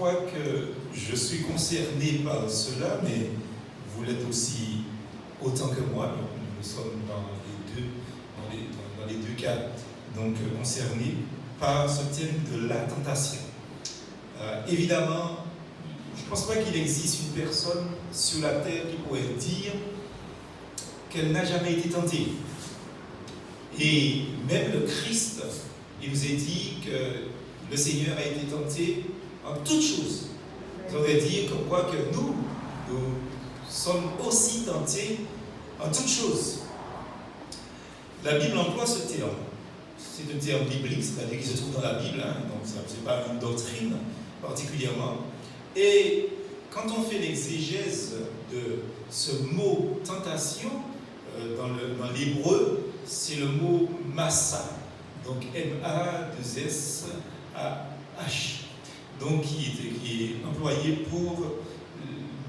crois que je suis concerné par cela, mais vous l'êtes aussi autant que moi. Nous sommes dans les deux cas donc, concernés par ce thème de la tentation. Évidemment, je ne pense pas qu'il existe une personne sur la terre qui pourrait dire qu'elle n'a jamais été tentée. Et même le Christ, il nous a dit que le Seigneur a été tenté en toutes choses. Ça veut dire comme quoi que nous sommes aussi tentés en toutes choses. La Bible emploie ce terme. C'est un terme biblique, c'est-à-dire qu'il se trouve dans la Bible, donc ce n'est pas une doctrine particulièrement. Et quand on fait l'exégèse de ce mot tentation, dans l'hébreu, c'est le mot massa, donc M-A-2-S-A-H, donc qui est employé pour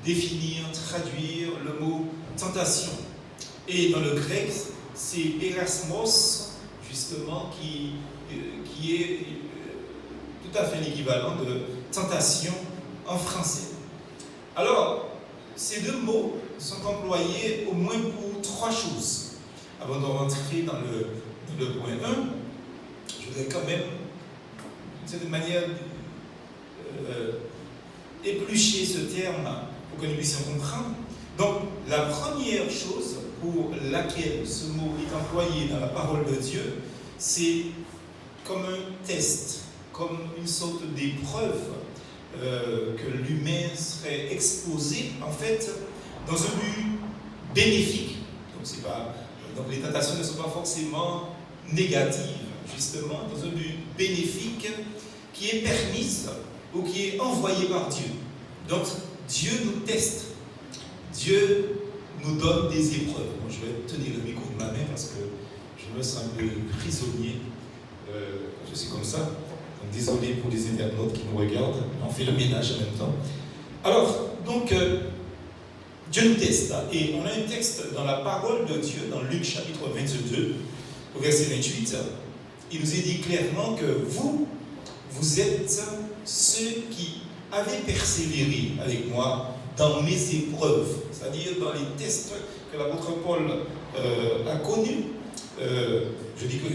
définir, traduire le mot tentation. Et dans le grec, c'est perasmos, justement, qui est tout à fait l'équivalent de tentation en français. Alors, ces deux mots sont employés au moins pour trois choses. Avant de rentrer dans le point 1, je voudrais quand même, d'une certaine manière, éplucher ce terme pour que nous puissions comprendre. Donc, la première chose pour laquelle ce mot est employé dans la parole de Dieu, c'est comme un test, comme une sorte d'épreuve que l'humain serait exposé, en fait, dans un but bénéfique. Donc les tentations ne sont pas forcément négatives, justement, dans un but bénéfique qui est permise ou qui est envoyé par Dieu. Donc, Dieu nous teste. Dieu nous donne des épreuves. Bon, je vais tenir le micro de ma main parce que je me sens un peu prisonnier. Je suis comme ça. Donc, désolé pour les internautes qui nous regardent. On fait le ménage en même temps. Alors, donc, Dieu nous teste. Et on a un texte dans la parole de Dieu, dans Luc chapitre 22, au verset 28. Il nous est dit clairement que vous êtes ceux qui avez persévéré avec moi dans mes épreuves, c'est-à-dire dans les tests que l'apôtre Paul a connus, je dis que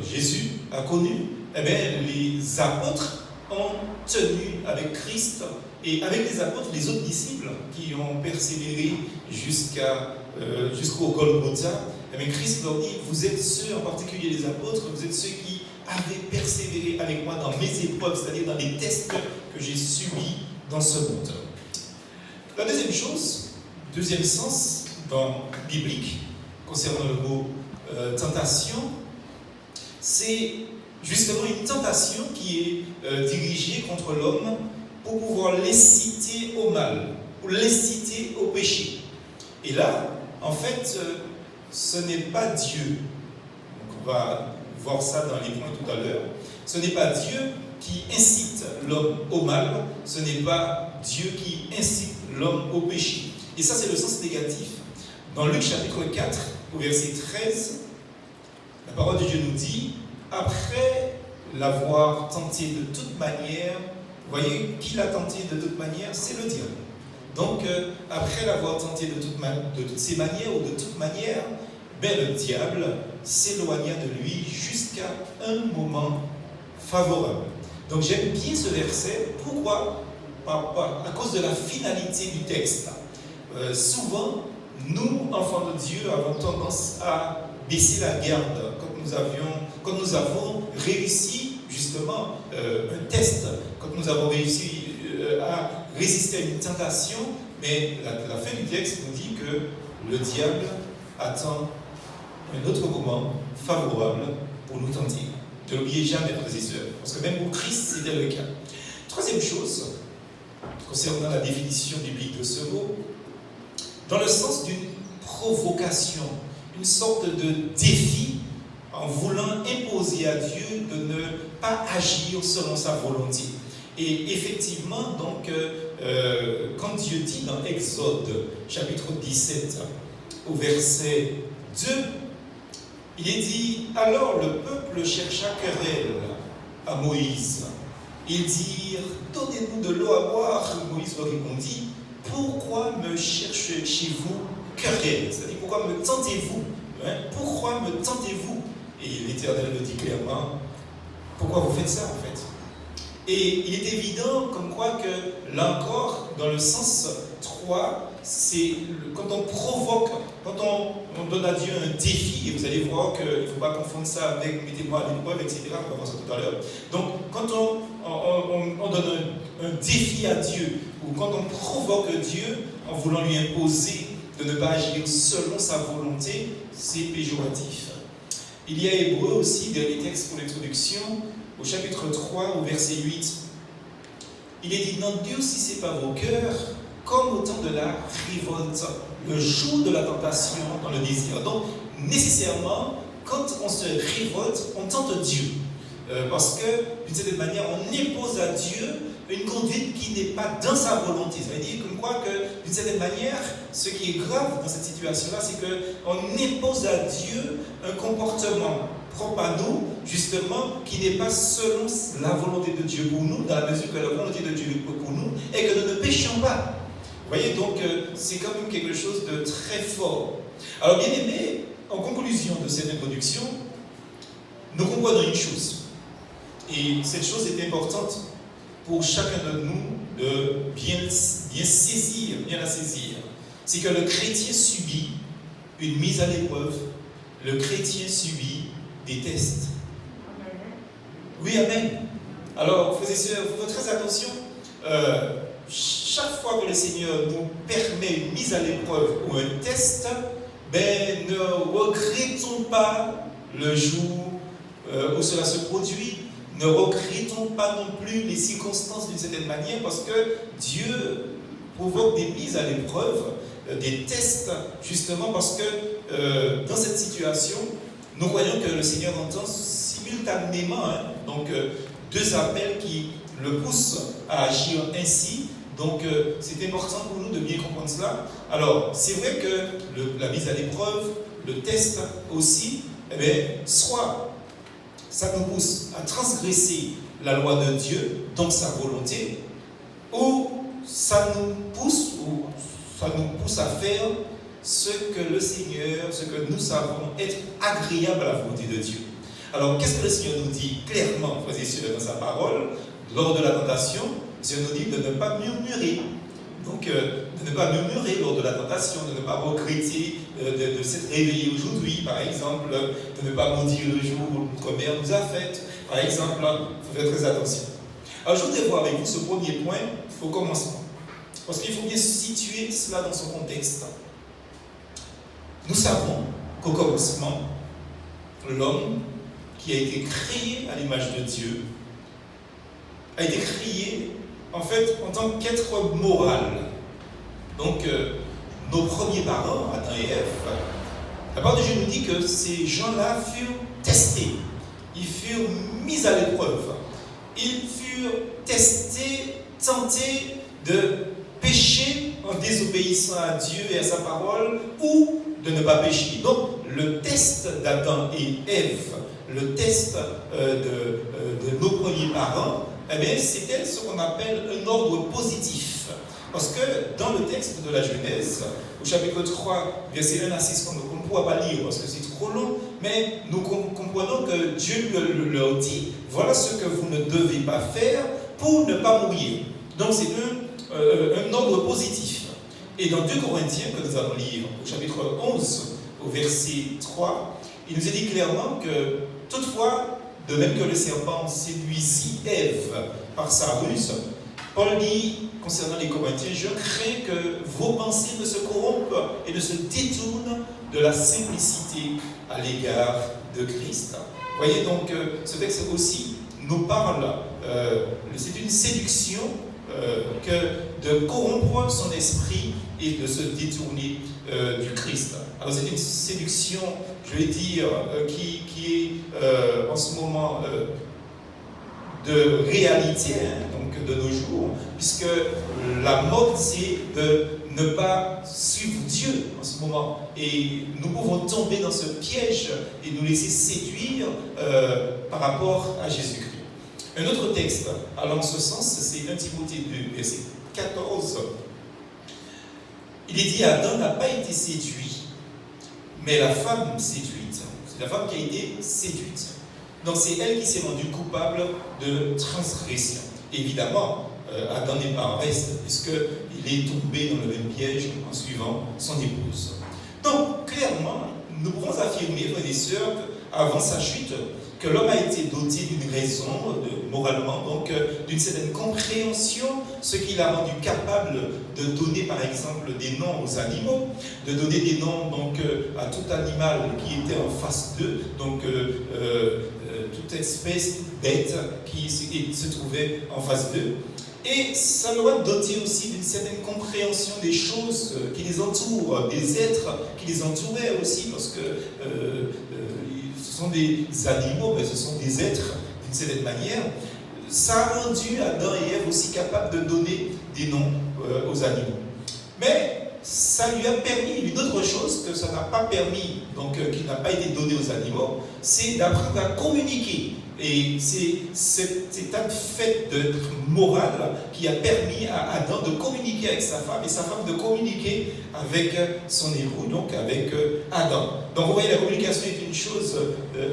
Jésus a connus, eh bien, les apôtres ont tenu avec Christ et avec les apôtres, les autres disciples qui ont persévéré jusqu'au Golgotha. Eh bien, Christ leur dit, vous êtes ceux, en particulier les apôtres, vous êtes ceux qui avez persévéré avec moi dans mes épreuves, c'est-à-dire dans les tests que j'ai subis dans ce monde. La deuxième chose, deuxième sens biblique concernant le mot tentation, c'est justement une tentation qui est dirigée contre l'homme pour pouvoir l'inciter au mal, pour l'inciter au péché. Et là, en fait, ce n'est pas Dieu. Donc on va voir ça dans les points tout à l'heure. Ce n'est pas Dieu qui incite l'homme au mal, ce n'est pas Dieu qui incite l'homme au péché. Et ça, c'est le sens négatif. Dans Luc chapitre 4, au verset 13, la parole de Dieu nous dit, après l'avoir tenté de toute manière, vous voyez, qui l'a tenté de toute manière? C'est le diable. Donc, après l'avoir tenté de toutes ces manières ou de toute manière, le diable s'éloigna de lui jusqu'à un moment favorable. Donc, j'aime bien ce verset. Pourquoi? À cause de la finalité du texte. Souvent, nous, enfants de Dieu, avons tendance à baisser la garde quand nous avons réussi justement un test, quand nous avons réussi à résister à une tentation, mais la fin du texte nous dit que le diable attend un autre moment favorable pour nous tenter. Ne l'oubliez jamais, frères et sœurs, parce que même pour Christ, c'était le cas. Troisième chose, concernant la définition biblique de ce mot, dans le sens d'une provocation, une sorte de défi en voulant imposer à Dieu de ne pas agir selon sa volonté. Et effectivement, donc, quand Dieu dit dans Exode, chapitre 17, au verset 2, il est dit, alors le peuple chercha querelle à Moïse, Ils dirent, donnez-nous de l'eau à boire. Moïse leur répondit, pourquoi me cherchez-vous querelle? C'est-à-dire, pourquoi me tentez-vous? Pourquoi me tentez-vous? Et l'Éternel le dit clairement, pourquoi vous faites ça en fait? Et il est évident comme quoi que, là encore, dans le sens 3, c'est quand on provoque, quand on donne à Dieu un défi, et vous allez voir qu'il ne faut pas confondre ça avec mettez-moi à l'épreuve, etc. On va voir ça tout à l'heure. Donc, quand on donne un défi à Dieu, ou quand on provoque Dieu en voulant lui imposer de ne pas agir selon sa volonté, c'est péjoratif. Il y a Hébreu aussi, dernier texte pour l'introduction, au chapitre 3, au verset 8. Il est dit, n'endurcissez pas vos cœurs, comme au temps de la révolte, le jour de la tentation dans le désir. Donc, nécessairement, quand on se révolte, on tente Dieu. Parce que, d'une certaine manière, on impose à Dieu une conduite qui n'est pas dans sa volonté. Ça veut dire comme quoi que, d'une certaine manière, ce qui est grave dans cette situation-là, c'est qu'on impose à Dieu un comportement propre à nous, justement, qui n'est pas selon la volonté de Dieu pour nous, dans la mesure que la volonté de Dieu pour nous est que nous ne péchions pas. Vous voyez, donc, c'est quand même quelque chose de très fort. Alors, bien aimé, en conclusion de cette introduction, nous comprenons une chose. Et cette chose est importante pour chacun de nous de bien saisir, bien la saisir. C'est que le chrétien subit une mise à l'épreuve, le chrétien subit des tests. Oui, amen. Alors, frères et sœurs, faites très attention. Chaque fois que le Seigneur nous permet une mise à l'épreuve ou un test, ne regrettons pas le jour où cela se produit. Ne regrettons pas non plus les circonstances d'une certaine manière, parce que Dieu provoque des mises à l'épreuve, des tests, justement parce que dans cette situation, nous voyons que le Seigneur entend simultanément, donc deux appels qui le poussent à agir ainsi. Donc c'est important pour nous de bien comprendre cela. Alors, c'est vrai que la mise à l'épreuve, le test aussi, soit ça nous pousse à transgresser la loi de Dieu, donc sa volonté, ou ça nous pousse à faire ce que le Seigneur, ce que nous savons être agréable à la volonté de Dieu. Alors, qu'est-ce que le Seigneur nous dit clairement, frères et sœurs, dans sa parole, lors de la tentation? Le Seigneur nous dit de ne pas murmurer. Donc, de ne pas murmurer lors de la tentation, de ne pas regretter de s'être réveillé aujourd'hui, par exemple, de ne pas maudire le jour où notre mère nous a fait, par exemple. Il faut faire très attention. Alors, je voudrais voir avec vous ce premier point au commencement. Parce qu'il faut bien situer cela dans son contexte. Nous savons qu'au commencement, l'homme qui a été créé à l'image de Dieu a été créé en fait en tant qu'être moral. Donc nos premiers parents, Adam et Ève, la parole de Dieu nous dit que ces gens-là furent testés, ils furent mis à l'épreuve, ils furent testés, tentés de pécher en désobéissant à Dieu et à sa parole, ou de ne pas pécher. Donc le test d'Adam et Ève, le test de nos premiers parents, c'était ce qu'on appelle un ordre positif. Parce que dans le texte de la Genèse, au chapitre 3, verset 1 à 6, qu'on ne pourra pas lire parce que c'est trop long, mais nous comprenons que Dieu leur dit, voilà ce que vous ne devez pas faire pour ne pas mourir. Donc c'est un ordre positif. Et dans 2 Corinthiens, que nous allons lire, au chapitre 11, au verset 3, il nous est dit clairement que toutefois, de même que le serpent séduisit Ève par sa ruse, Paul dit, concernant les Corinthiens, je crains que vos pensées ne se corrompent et ne se détournent de la simplicité à l'égard de Christ. Vous voyez donc, ce texte aussi nous parle, c'est une séduction que de corrompre son esprit et de se détourner du Christ. Alors c'est une séduction, je vais dire, qui est en ce moment de réalité, donc de nos jours, puisque la mode c'est de ne pas suivre Dieu en ce moment. Et nous pouvons tomber dans ce piège et nous laisser séduire par rapport à Jésus-Christ. Un autre texte allant en ce sens, c'est 1 Timothée 2, verset 14. Il est dit, Adam n'a pas été séduit, mais la femme séduite. C'est la femme qui a été séduite. Donc c'est elle qui s'est rendue coupable de transgression. Évidemment, Adam n'est pas en reste, puisqu'il est tombé dans le même piège en suivant son épouse. Donc, clairement, nous pouvons affirmer, frères et sœurs, qu'avant sa chute, que l'homme a été doté d'une raison, moralement, donc d'une certaine compréhension, ce qui l'a rendu capable de donner par exemple des noms aux animaux, de donner des noms donc à tout animal qui était en face d'eux, donc toute espèce bête qui se trouvait en face d'eux. Et ça nous a doté aussi d'une certaine compréhension des choses qui les entourent, des êtres qui les entouraient aussi, parce que ce sont des animaux, mais ce sont des êtres d'une certaine manière. Ça a rendu Adam et Ève aussi capables de donner des noms aux animaux. Mais ça lui a permis une autre chose que ça n'a pas permis, donc qui n'a pas été donné aux animaux, c'est d'apprendre à communiquer. Et c'est cet état de fait d'être moral qui a permis à Adam de communiquer avec sa femme et sa femme de communiquer avec son époux, donc avec Adam. Donc vous voyez, la communication est une chose,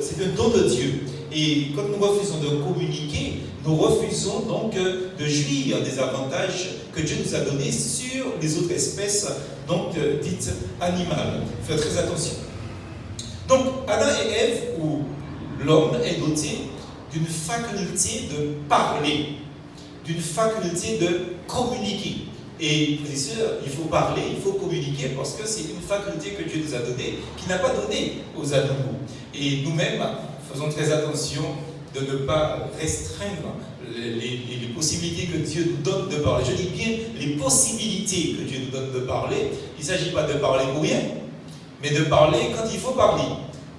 c'est un don de Dieu. Et quand nous refusons de communiquer, nous refusons donc de jouir des avantages que Dieu nous a donnés sur les autres espèces, donc dites animales. Faites très attention. Donc Adam et Ève, ou l'homme, est doté d'une faculté de parler, d'une faculté de communiquer. Et frères et sœurs, il faut parler, il faut communiquer parce que c'est une faculté que Dieu nous a donnée, qu'il n'a pas donnée aux animaux. Et nous-mêmes, faisons très attention de ne pas restreindre les possibilités que Dieu nous donne de parler. Je dis bien les possibilités que Dieu nous donne de parler. Il ne s'agit pas de parler pour rien, mais de parler quand il faut parler.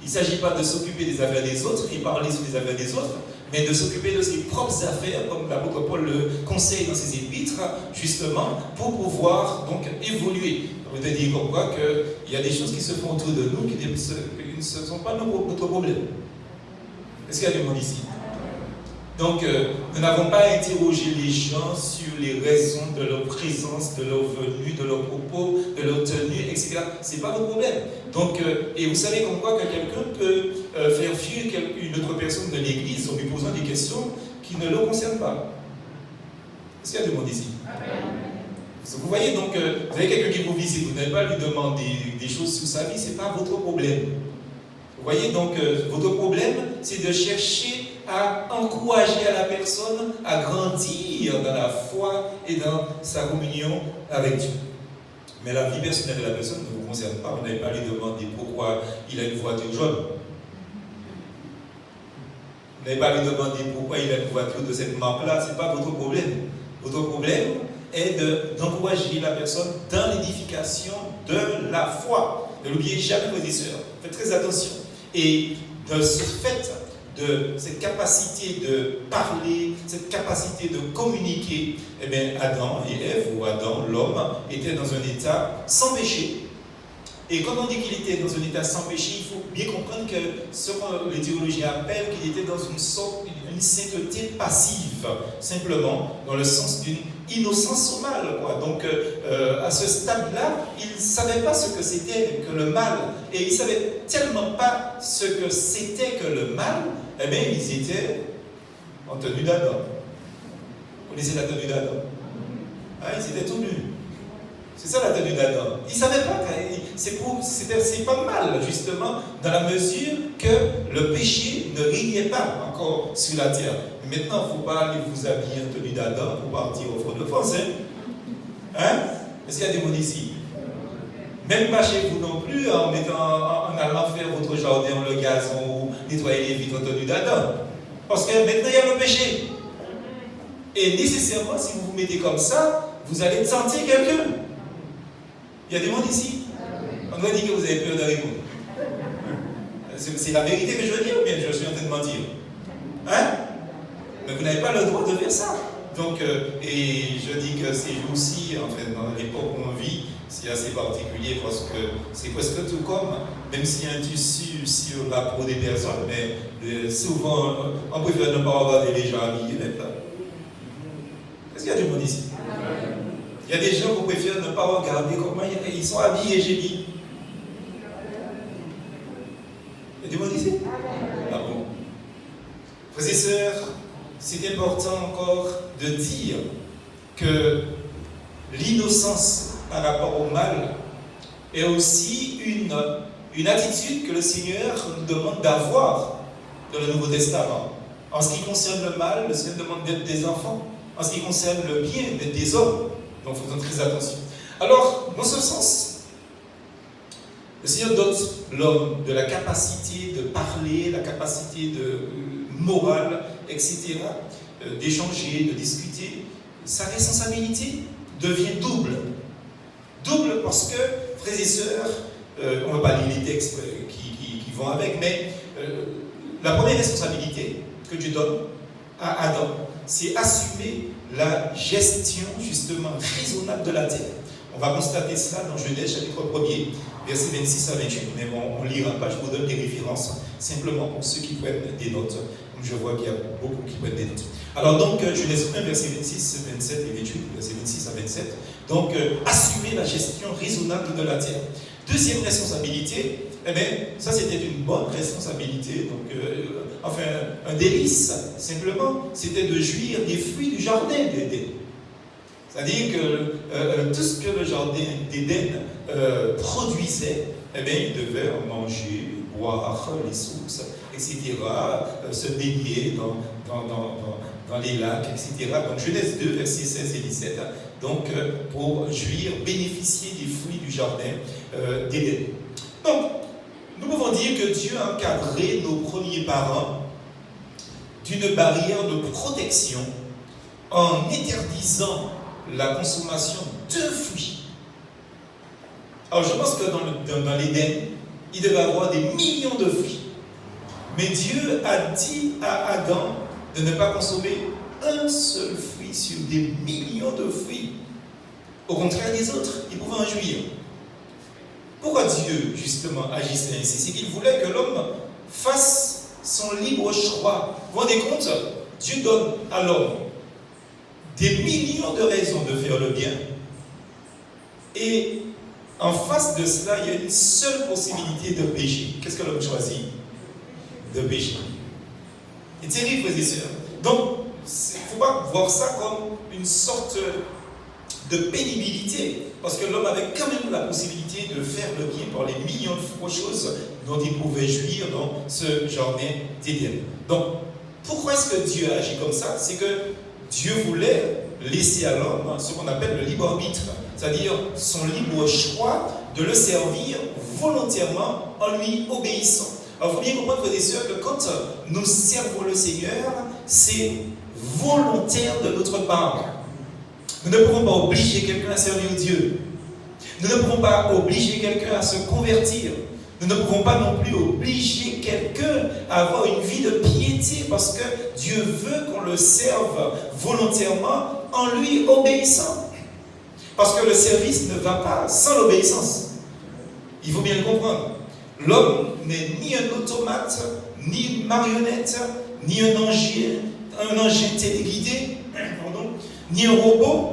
Il ne s'agit pas de s'occuper des affaires des autres et parler sur les affaires des autres, mais de s'occuper de ses propres affaires, comme l'apôtre Paul le conseille dans ses épîtres, justement, pour pouvoir donc évoluer. Je veux dire comme quoi qu'il y a des choses qui se font autour de nous qui ne sont pas notre problème. Est-ce qu'il y a du monde ici? Donc, nous n'avons pas interrogé les gens sur les raisons de leur présence, de leur venue, de leurs propos, de leur tenue, etc. Ce n'est pas notre problème. Donc, et vous savez comme quoi que quelqu'un peut faire fuir une autre personne de l'église en lui posant des questions qui ne le concernent pas. Est-ce qu'il y a du monde ici? Vous voyez, donc, vous avez quelqu'un qui vous visite, vous n'allez pas lui demander des choses sur sa vie, ce n'est pas votre problème. Vous voyez, donc, votre problème, c'est de chercher à encourager à la personne à grandir dans la foi et dans sa communion avec Dieu. Mais la vie personnelle de la personne ne vous concerne pas. Vous n'avez pas à lui demander pourquoi il a une voiture jaune. Vous n'avez pas à lui demander pourquoi il a une voiture de cette marque-là. Ce n'est pas votre problème. Votre problème est d'encourager la personne dans l'édification de la foi. Ne l'oubliez jamais, frères et sœurs. Faites très attention. Et de ce fait, de cette capacité de parler, cette capacité de communiquer, eh bien Adam et Ève, ou Adam, l'homme, étaient dans un état sans péché. Et quand on dit qu'il était dans un état sans péché, il faut bien comprendre que ce que les théologiens appellent qu'il était dans une sorte, une sainteté passive, simplement, dans le sens d'une innocence au mal, quoi. Donc, à ce stade-là, ils ne savaient pas ce que c'était que le mal, et ils ne savaient tellement pas ce que c'était que le mal, eh bien, ils étaient en tenue d'Adam. Vous connaissez la tenue d'Adam? Hein, ils étaient tout nus. C'est ça la tenue d'Adam. Ils ne savaient pas que c'est pas mal, justement, dans la mesure que le péché ne régnait pas encore sur la terre. Mais maintenant, il ne faut pas aller vous habiller en tenue d'Adam pour partir au front de France. Hein? Est-ce qu'il y a des mots ici? Même pas chez vous non plus, en allant faire votre jardin, le gazon, ou nettoyer les vitres en tenue d'Adam. Parce que maintenant, il y a le péché. Et nécessairement, si vous vous mettez comme ça, vous allez tenter quelqu'un. Il y a des monde ici? On doit dire que vous avez peur de répondre. C'est la vérité que je veux dire ou bien je suis en train de mentir? Hein? Mais vous n'avez pas le droit de faire ça. Donc, et je dis que ces jours-ci, en fait, dans l'époque où on vit, c'est assez particulier parce que c'est presque tout comme, même s'il y a un tissu sur la peau des personnes, mais souvent, on préfère ne pas regarder les gens habillés maintenant. Est-ce qu'il y a du monde ici? Il y a des gens qui préfèrent ne pas regarder comment ils sont habillés, j'ai dit. Il y a du monde ici? Ah bon? Frères et sœurs, c'est important encore de dire que l'innocence par rapport au mal est aussi une attitude que le Seigneur nous demande d'avoir dans le Nouveau Testament. En ce qui concerne le mal, le Seigneur demande d'être des enfants. En ce qui concerne le bien, d'être des hommes. Donc faisons très attention. Alors, dans ce sens, le Seigneur dote l'homme de la capacité de parler, la capacité de morale, etc., d'échanger, de discuter. Sa responsabilité devient double. Double parce que, frères et sœurs, on ne va pas lire les textes qui vont avec, mais la première responsabilité que Dieu donne à Adam, c'est assumer la gestion justement raisonnable de la terre. On va constater cela dans Genèse chapitre 1er, versets 26 à 28. Mais bon, on ne lira pas, je vous donne des références simplement pour ceux qui prennent des notes. Je vois qu'il y a beaucoup qui prennent des notes. Alors donc, Genèse 1, verset 26, 27 et 28, verset 26 à 27. Donc, assumer la gestion raisonnable de la terre. Deuxième responsabilité, eh bien, ça c'était une bonne responsabilité, donc, enfin, un délice, simplement, c'était de jouir des fruits du jardin d'Éden. C'est-à-dire que tout ce que le jardin d'Éden produisait, eh bien, il devait en manger, boire les sources, etc., se baigner dans les lacs, etc. Donc Genèse 2, versets 16 et 17. Donc pour jouir, bénéficier des fruits du jardin d'Éden. Donc, nous pouvons dire que Dieu a encadré nos premiers parents d'une barrière de protection en interdisant la consommation de fruits. Alors je pense que dans l'Éden, il devait avoir des millions de fruits. Mais Dieu a dit à Adam de ne pas consommer un seul fruit sur des millions de fruits. Au contraire des autres, il pouvait en jouir. Pourquoi Dieu, justement, agissait ainsi? C'est qu'il voulait que l'homme fasse son libre choix. Vous vous rendez compte? Dieu donne à l'homme des millions de raisons de faire le bien. Et en face de cela, il y a une seule possibilité de pécher. Qu'est-ce que l'homme choisit? De pécher. C'est terrible, frères et sœurs. Donc, il ne faut pas voir ça comme une sorte de pénibilité, parce que l'homme avait quand même la possibilité de faire le bien par les millions de choses dont il pouvait jouir dans ce jardin d'Éden. Donc, pourquoi est-ce que Dieu a agi comme ça? C'est que Dieu voulait laisser à l'homme ce qu'on appelle le libre arbitre, c'est-à-dire son libre choix de le servir volontairement en lui obéissant. Alors, il faut bien comprendre, frères et sœurs, que quand nous servons le Seigneur, c'est volontaire de notre part. Nous ne pouvons pas obliger quelqu'un à servir Dieu. Nous ne pouvons pas obliger quelqu'un à se convertir. Nous ne pouvons pas non plus obliger quelqu'un à avoir une vie de piété parce que Dieu veut qu'on le serve volontairement en lui obéissant. Parce que le service ne va pas sans l'obéissance. Il faut bien le comprendre. L'homme n'est ni un automate, ni une marionnette, ni un engin téléguidé, ni un robot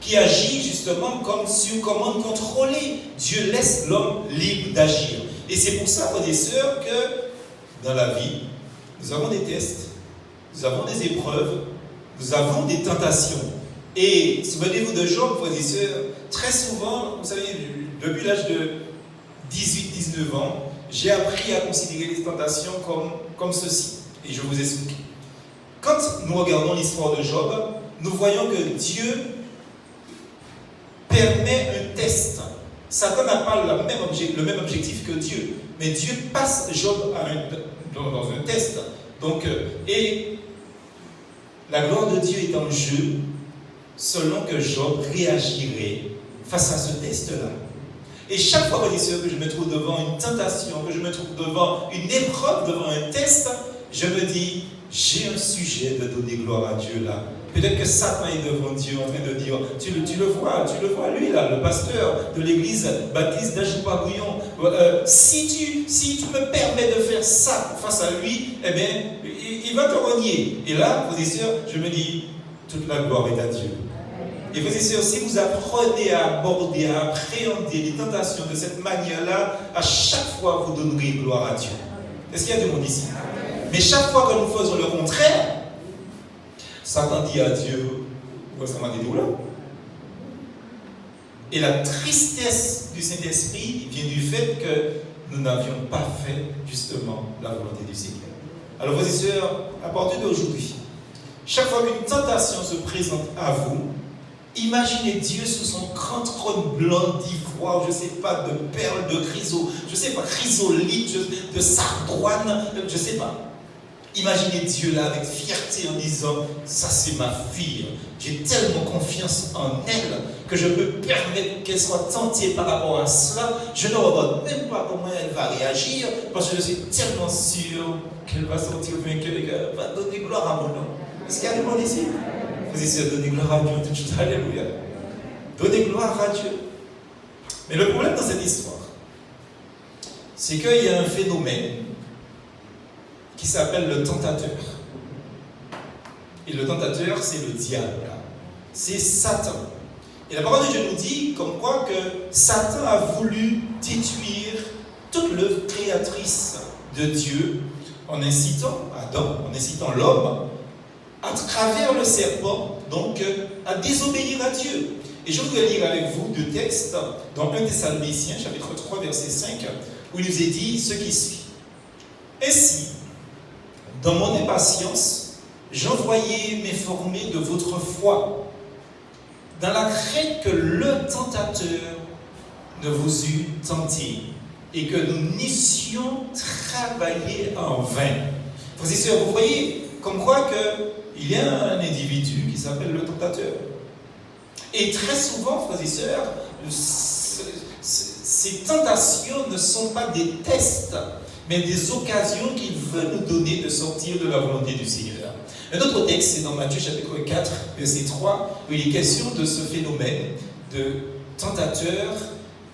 qui agit justement comme sur commande contrôlée. Dieu laisse l'homme libre d'agir. Et c'est pour ça, frères et sœurs, que dans la vie, nous avons des tests, nous avons des épreuves, nous avons des tentations. Et souvenez-vous de Job, frères et sœurs, très souvent, vous savez, depuis l'âge de 18-19 ans, j'ai appris à considérer les tentations comme ceci. Et je vous explique. Quand nous regardons l'histoire de Job, nous voyons que Dieu permet un test. Satan n'a pas le même objectif que Dieu, mais Dieu passe Job dans un test. Donc, et la gloire de Dieu est en jeu selon que Job réagirait face à ce test-là. Et chaque fois, frères et sœurs, que je me trouve devant une tentation, que je me trouve devant une épreuve, devant un test, je me dis, j'ai un sujet de donner gloire à Dieu là. Peut-être que Satan est devant Dieu en train de dire, tu le vois lui là, le pasteur de l'église baptiste d'Ajipa-Bouillon. Si tu me permets de faire ça face à lui, eh bien, il va te renier. Et là, frères et sœurs, je me dis, toute la gloire est à Dieu. Et frères et sœurs, si vous apprenez à aborder, à appréhender les tentations de cette manière-là, à chaque fois, vous donnerez gloire à Dieu. Est-ce qu'il y a du monde ici? Mais chaque fois que nous faisons le contraire, Satan dit à Dieu, ça m'a dit où là? Et la tristesse du Saint-Esprit vient du fait que nous n'avions pas fait justement la volonté du Seigneur. Alors, frères et sœurs, à partir d'aujourd'hui, chaque fois qu'une tentation se présente à vous, imaginez Dieu sous son grand trône blanc d'ivoire, je ne sais pas, de perles, de chrysolite, de sardoine, je ne sais pas. Imaginez Dieu là avec fierté en disant, ça c'est ma fille, j'ai tellement confiance en elle que je peux permettre qu'elle soit tentée par rapport à cela. Je ne regarde même pas comment elle va réagir parce que je suis tellement sûr qu'elle va sortir vainqueur et qu'elle va donner gloire à mon nom. Est-ce qu'il y a des monde ici? Vous essayez de donner gloire à Dieu, tout de suite, alléluia. Donnez gloire à Dieu. Mais le problème dans cette histoire, c'est qu'il y a un phénomène qui s'appelle le tentateur. Et le tentateur, c'est le diable. C'est Satan. Et la parole de Dieu nous dit comme quoi que Satan a voulu détruire toute l'œuvre créatrice de Dieu en incitant Adam, en incitant l'homme, à travers le serpent, donc à désobéir à Dieu. Et je voudrais lire avec vous deux textes dans 1 Thessaloniciens, chapitre 3, verset 5, où il nous est dit ce qui suit. Ainsi, dans mon impatience, j'envoyais m'informer de votre foi, dans la crainte que le tentateur ne vous eût tenté et que nous n'eussions travaillé en vain. Frères et sœurs, vous voyez comme quoi qu'il y a un individu qui s'appelle le tentateur. Et très souvent, frères et sœurs, ces tentations ne sont pas des tests, mais des occasions qu'il veut nous donner de sortir de la volonté du Seigneur. Un autre texte, c'est dans Matthieu chapitre 4, verset 3, où il est question de ce phénomène de tentateur,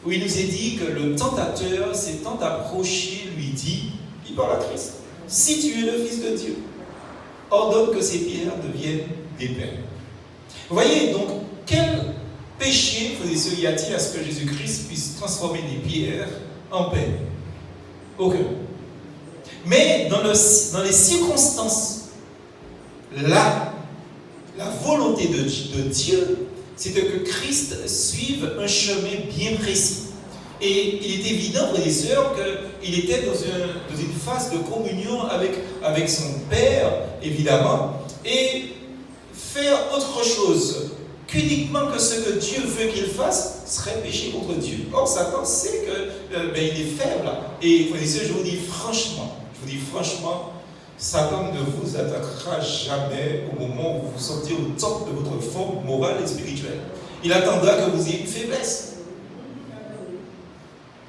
où il nous est dit que le tentateur s'étant approché, lui dit, il parle à Christ, si tu es le Fils de Dieu, ordonne que ces pierres deviennent des pains. Vous voyez, donc, quel péché, y a-t-il à ce que Jésus-Christ puisse transformer des pierres en pain? Aucun. Mais dans les circonstances, là, la volonté de Dieu, c'était que Christ suive un chemin bien précis. Et il est évident, frères et sœurs, qu'il était dans une phase de communion avec son Père, évidemment, et faire autre chose qu'uniquement que ce que Dieu veut qu'il fasse serait péché contre Dieu. Or, Satan sait qu'il est faible. Et frères et sœurs, je vous dis franchement, Satan ne vous attaquera jamais au moment où vous vous sentez au top de votre forme morale et spirituelle. Il attendra que vous ayez une faiblesse.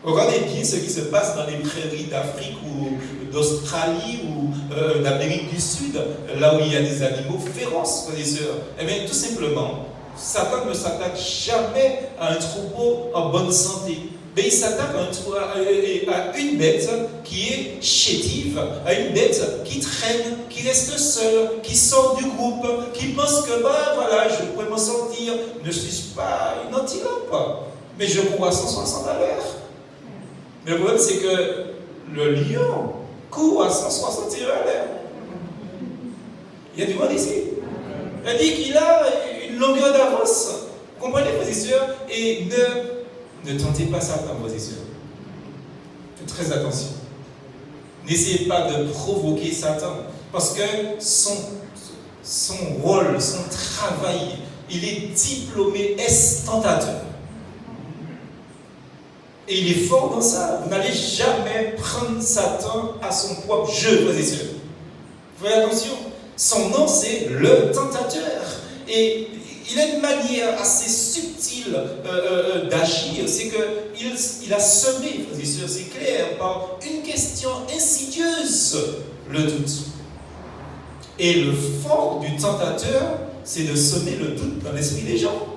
Regardez bien ce qui se passe dans les prairies d'Afrique ou d'Australie ou d'Amérique du Sud, là où il y a des animaux féroces, frères et sœurs. Eh bien, tout simplement, Satan ne s'attaque jamais à un troupeau en bonne santé. Mais il s'attaque à une bête qui est chétive, à une bête qui traîne, qui reste seule, qui sort du groupe, qui pense que voilà, je pourrais m'en sortir. Ne suis pas une antilope, mais je cours à 160 à l'heure. Mais le problème, c'est que le lion court à 160 à l'heure. Il y a du monde ici. Il dit qu'il a une longueur d'avance. Vous comprenez, frères et sœurs? Et ne tentez pas Satan, frères et sœurs. Faites très attention. N'essayez pas de provoquer Satan. Parce que son rôle, son travail, il est diplômé tentateur. Et il est fort dans ça. Vous n'allez jamais prendre Satan à son propre jeu, frères et sœurs. Faites attention. Son nom, c'est le tentateur. Et il a une manière assez subtile d'agir. C'est qu'il a semé, frères et sœurs, c'est clair, par une question insidieuse, le doute. Et le fort du tentateur, c'est de semer le doute dans l'esprit des gens.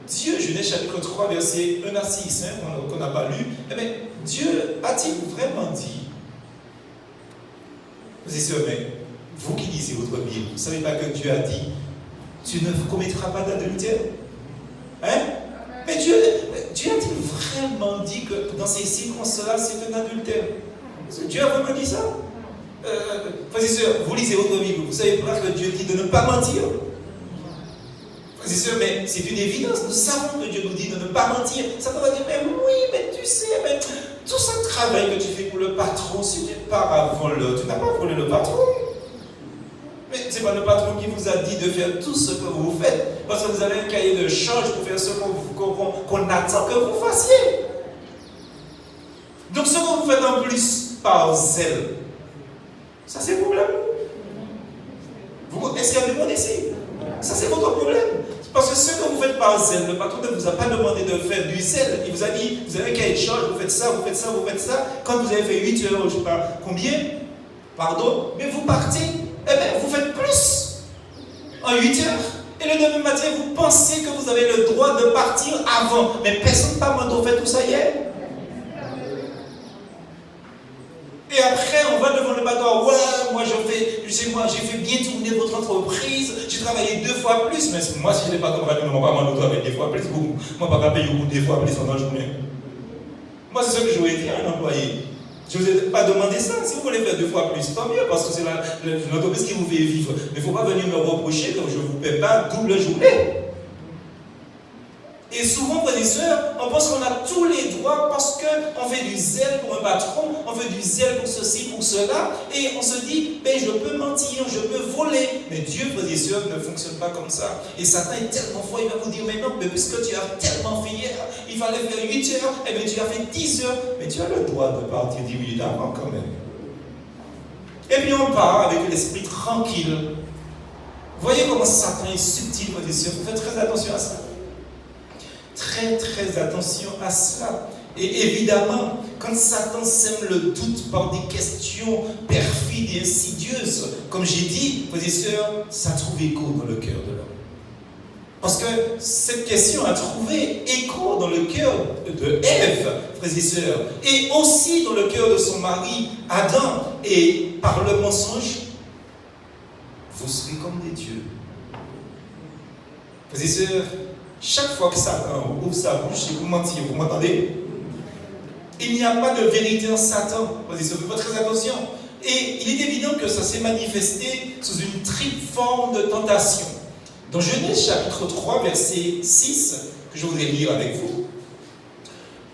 Dieu, Genèse chapitre 3, versets 1 à 6, qu'on n'a pas lu, eh bien, Dieu a-t-il vraiment dit, mais vous qui lisez votre Bible, vous ne savez pas que Dieu a dit, tu ne commettras pas d'adultère? Hein? Mais Dieu a-t-il vraiment dit que dans ces circonstances-là, c'est un adultère? Dieu a vraiment dit ça? Frères et sœurs, vous lisez votre Bible, vous savez pas que Dieu dit de ne pas mentir? Frères et sœurs, mais c'est une évidence, nous savons que Dieu nous dit de ne pas mentir. Ça va dire, mais oui, mais tu sais, mais tout ce travail que tu fais pour le patron, si tu pars à voleur, tu n'as pas volé le patron. Mais ce n'est pas le patron qui vous a dit de faire tout ce que vous faites, parce que vous avez un cahier de charge pour faire ce qu'on attend que vous fassiez. Donc ce que vous faites en plus par zèle, ça c'est le problème. Est-ce qu'il y a du monde ici? Ça c'est votre problème. Parce que ce que vous faites par zèle, le patron ne vous a pas demandé de faire du zèle. Il vous a dit, vous avez un cahier de charge, vous faites ça, vous faites ça, vous faites ça. Quand vous avez fait 8 heures, je ne sais pas combien, pardon, mais vous partez, eh bien vous faites plus en 8 heures. Et le lendemain matin, vous pensez que vous avez le droit de partir avant. Mais personne n'a pas demandé, fait tout ça hier. Et après, on va devant le bateau. Ouais, moi j'ai fait bien tourner votre entreprise. J'ai travaillé 2 fois plus. Mais moi, si je n'ai pas travaillé, je ne vais pas m'en travailler 2 fois plus. Moi, je ne vais pas payer 2 fois plus dans la journée. Moi, c'est ce que j'aurais dit à un employé. Je ne vous ai pas demandé ça. Si vous voulez faire 2 fois plus, tant mieux, parce que c'est l'entreprise qui vous fait vivre. Mais il ne faut pas venir me reprocher que je ne vous paie pas double journée. Et souvent, frères et sœurs, on pense qu'on a tous les droits parce qu'on fait du zèle pour un patron, on fait du zèle pour ceci, pour cela, et on se dit, ben, je peux mentir, je peux voler. Mais Dieu, frères et sœurs, ne fonctionne pas comme ça. Et Satan est tellement fort, il va vous dire, mais non, mais puisque tu as tellement fait hier, il fallait faire 8 heures, et bien tu as fait 10 heures, mais tu as le droit de partir 10 minutes avant quand même. Et puis on part avec l'esprit tranquille. Voyez comment Satan est subtil, frères et sœurs, vous faites très attention à ça. Très très attention à cela. Et évidemment, quand Satan sème le doute par des questions perfides et insidieuses, comme j'ai dit, frères et sœurs, ça trouve écho dans le cœur de l'homme. Parce que cette question a trouvé écho dans le cœur de Ève, frères et sœurs, et aussi dans le cœur de son mari Adam. Et par le mensonge, vous serez comme des dieux. Frères et sœurs, chaque fois que Satan ouvre sa bouche et vous mentir, vous m'entendez? Il n'y a pas de vérité en Satan. Faites très attention. Et il est évident que ça s'est manifesté sous une triple forme de tentation. Dans Genèse chapitre 3, verset 6, que je voudrais lire avec vous,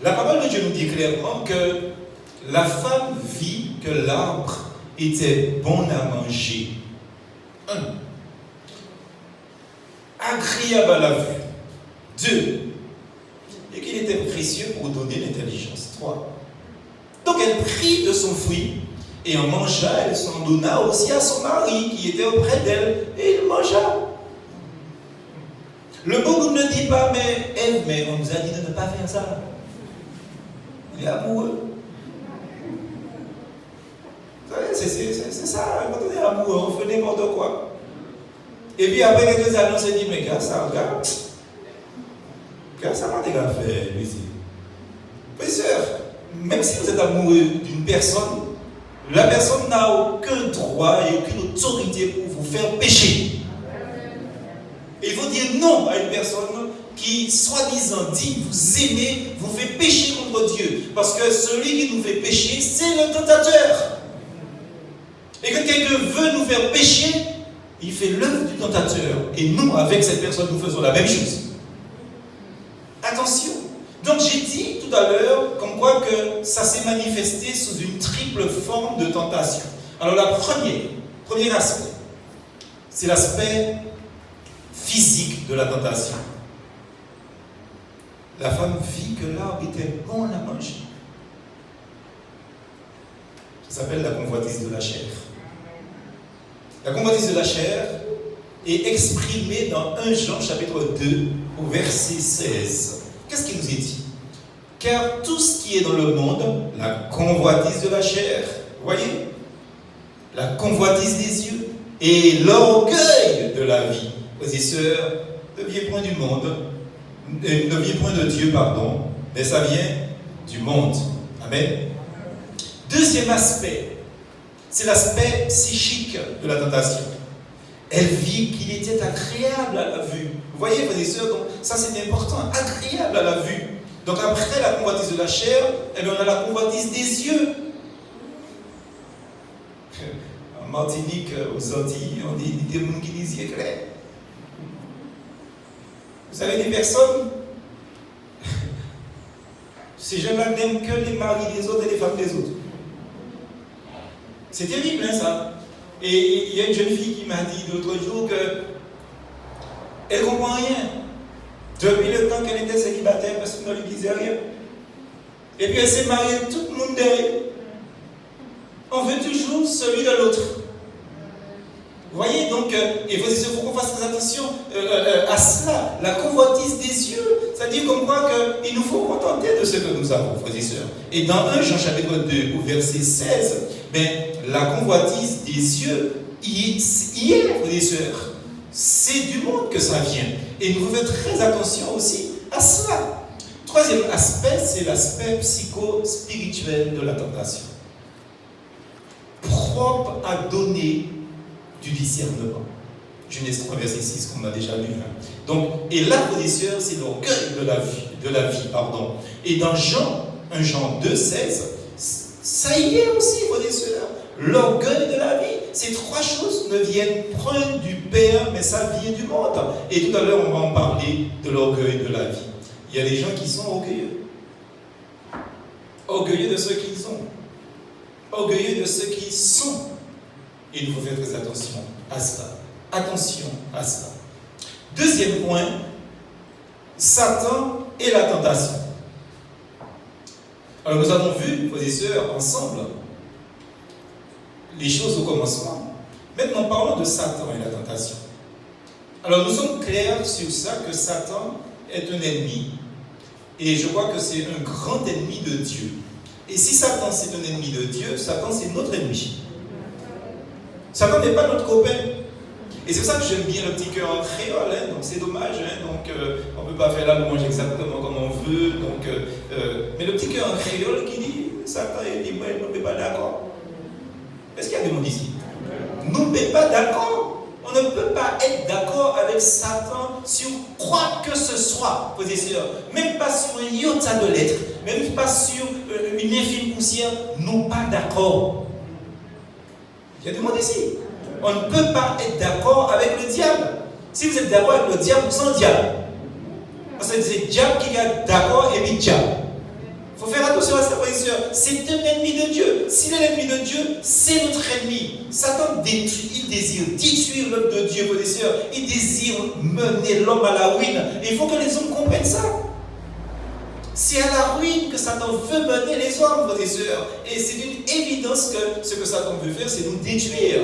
la parole de Dieu nous dit clairement que la femme vit que l'arbre était bon à manger. 1. Agréable à la vue. 2. Et qu'il était précieux pour donner l'intelligence. 3. Donc elle prit de son fruit et en mangea, elle s'en donna aussi à son mari qui était auprès d'elle et il mangea. Le Bouddha ne dit pas, mais Ève, mais on nous a dit de ne pas faire ça. Il est amoureux. Vous savez, c'est ça, quand on est amoureux, on fait n'importe quoi. Et puis après quelques années, on se dit, mais gars, ça, regarde. Ça m'a déjà fait plaisir. Mes sœurs, même si vous êtes amoureux d'une personne, la personne n'a aucun droit et aucune autorité pour vous faire pécher. Et il faut dire non à une personne qui, soi-disant, dit vous aimez, vous fait pécher contre Dieu. Parce que celui qui nous fait pécher, c'est le tentateur. Et quand quelqu'un veut nous faire pécher, il fait l'œuvre du tentateur. Et nous, avec cette personne, nous faisons la même chose. Attention. Donc j'ai dit tout à l'heure comme quoi que ça s'est manifesté sous une triple forme de tentation. Alors la premier aspect, c'est l'aspect physique de la tentation. La femme vit que l'arbre était bon à manger. Ça s'appelle la convoitise de la chair. La convoitise de la chair est exprimée dans 1 Jean chapitre 2 au verset 16. Qu'est-ce qu'il nous est dit? Car tout ce qui est dans le monde, la convoitise de la chair, vous voyez, la convoitise des yeux et l'orgueil de la vie, frères et sœurs, ne vient point du monde, ne vient point de Dieu, pardon, mais ça vient du monde. Amen. Deuxième aspect, c'est l'aspect psychique de la tentation. Elle vit qu'il était agréable à la vue. Vous voyez, frères et sœurs, donc ça c'est important, agréable à la vue. Donc après la convoitise de la chair, eh bien, on a la convoitise des yeux. En Martinique, aux Antilles, on dit des gens qui disent yeux clairs. Vous savez, des personnes, ces gens-là n'aiment que les maris des autres et les femmes des autres. C'est terrible, hein, ça. Et il y a une jeune fille qui m'a dit l'autre jour qu'elle ne comprend rien. Depuis le temps qu'elle était célibataire, parce qu'on ne lui disait rien. Et puis elle s'est mariée, tout le monde derrière. On veut toujours celui de l'autre. Vous voyez, donc, il faut qu'on fasse très attention à cela, la convoitise des yeux. C'est-à-dire qu'on croit qu'il nous faut contenter de ce que nous avons, frères et sœurs. Et dans 1 Jean chapitre 2, au verset 16, ben, la convoitise des yeux, y est, frères et sœurs. C'est du monde que ça vient. Et nous devons faire très attention aussi à cela. Troisième aspect, c'est l'aspect psycho-spirituel de la tentation. Propre à donner du discernement. Genèse 3, verset 6, qu'on a déjà lu. Donc, et là, frères et sœurs, c'est l'orgueil de la vie, pardon. Et dans 1 Jean 2, 16, ça y est aussi, frères et sœurs. L'orgueil de la vie. Ces trois choses ne viennent point du Père, mais ça vient du monde. Et tout à l'heure, on va en parler de l'orgueil de la vie. Il y a des gens qui sont orgueilleux. Orgueilleux de ce qu'ils ont. Orgueilleux de ce qu'ils sont. Et il faut faire très attention à cela. Attention à cela. Deuxième point, Satan et la tentation. Alors nous avons vu, frères et sœurs, ensemble, les choses au commencement. Maintenant, parlons de Satan et la tentation. Alors nous sommes clairs sur ça que Satan est un ennemi. Et je crois que c'est un grand ennemi de Dieu. Et si Satan c'est un ennemi de Dieu, Satan c'est notre ennemi. Satan n'est pas notre copain. Et c'est pour ça que j'aime bien le petit cœur en créole, hein, donc c'est dommage, hein, donc on ne peut pas faire la louange exactement comme on veut. Mais le petit cœur en créole qui dit Satan et dit moi, nous ne sommes pas d'accord. Est-ce qu'il y a des gens ici? Nous ne sommes pas d'accord. On ne peut pas être d'accord avec Satan sur quoi que ce soit, frères et sœurs. Même pas sur un iota de lettres, même pas sur une infime poussière, nous ne sommes pas d'accord. Il y a des gens ici. On ne peut pas être d'accord avec le diable. Si vous êtes d'accord avec le diable, vous êtes diable. Parce que c'est le diable qui est d'accord et puis diable. Il faut faire attention à ça, frères et sœurs. C'est un ennemi de Dieu. S'il est l'ennemi de Dieu, c'est notre ennemi. Satan détruit, il désire détruire l'œuvre de Dieu, frères et sœurs. Il désire mener l'homme à la ruine. Et il faut que les hommes comprennent ça. C'est à la ruine que Satan veut mener les hommes, frères et sœurs. Et c'est une évidence que ce que Satan veut faire, c'est nous détruire.